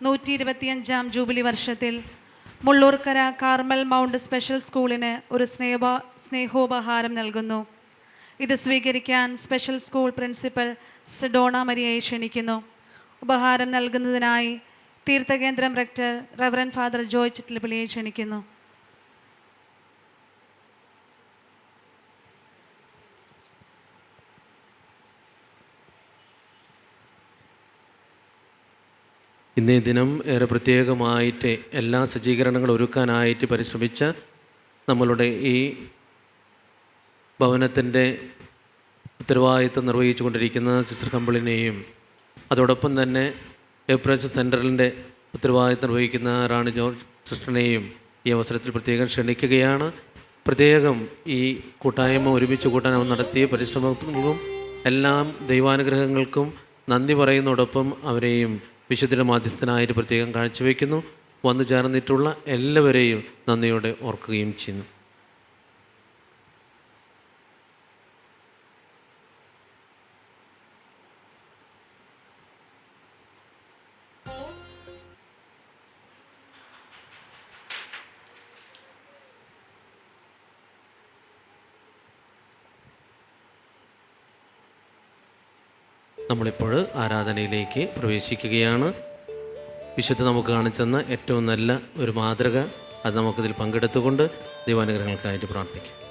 Speaker 5: 125-ാം ജൂബിലി വർഷത്തിൽ മുള്ളൂർക്കര കാർമൽ മൗണ്ട് സ്പെഷ്യൽ സ്കൂളിന് ഒരു സ്നേഹോപഹാരം നൽകുന്നു. ഇത് സ്വീകരിക്കാൻ special school principal sister Dona മരിയയെ ക്ഷണിക്കുന്നു. ഉപഹാരം നൽകുന്നതിനായി തീർത്ഥകേന്ദ്രം റെക്ടർ റവറൻ ഫാദർ ജോയ് ചിറ്റിലപ്പള്ളിയെ ക്ഷണിക്കുന്നു.
Speaker 1: ഇന്നേ ദിനം ഏറെ പ്രത്യേകമായിട്ട് എല്ലാ സജ്ജീകരണങ്ങളും ഒരുക്കാനായിട്ട് പരിശ്രമിച്ച നമ്മളുടെ ഈ ഭവനത്തിൻ്റെ ഉത്തരവാദിത്വം നിർവഹിച്ചു കൊണ്ടിരിക്കുന്ന സിസ്റ്റർ കമ്പിളിനെയും അതോടൊപ്പം തന്നെ എപ്രസ് സെൻട്രലിൻ്റെ ഉത്തരവാദിത്വം നിർവഹിക്കുന്ന റാണി ജോർജ് സിസ്റ്ററിനെയും ഈ അവസരത്തിൽ പ്രത്യേകം ക്ഷണിക്കുകയാണ്. പ്രത്യേകം ഈ കൂട്ടായ്മ ഒരുമിച്ച് കൂട്ടാൻ അവർ നടത്തിയ പരിശ്രമങ്ങൾക്കും എല്ലാം ദൈവാനുഗ്രഹങ്ങൾക്കും നന്ദി പറയുന്നതോടൊപ്പം അവരെയും വിശുദ്ധ മാധ്യസ്ഥനായിട്ട് പ്രത്യേകം കാഴ്ചവെക്കുന്നു. വന്നു ചേർന്നിട്ടുള്ള എല്ലാവരെയും നന്ദിയോടെ ഓർക്കുകയും ചെയ്യുന്നു. നമ്മളിപ്പോൾ ആരാധനയിലേക്ക് പ്രവേശിക്കുകയാണ്. വിശുദ്ധ നമുക്ക് കാണിച്ചെന്ന ഏറ്റവും നല്ല ഒരു മാതൃക അത് നമുക്കിതിൽ പങ്കെടുത്തുകൊണ്ട് ദൈവാനുഗ്രഹങ്ങൾക്കായിട്ട് പ്രാർത്ഥിക്കാം.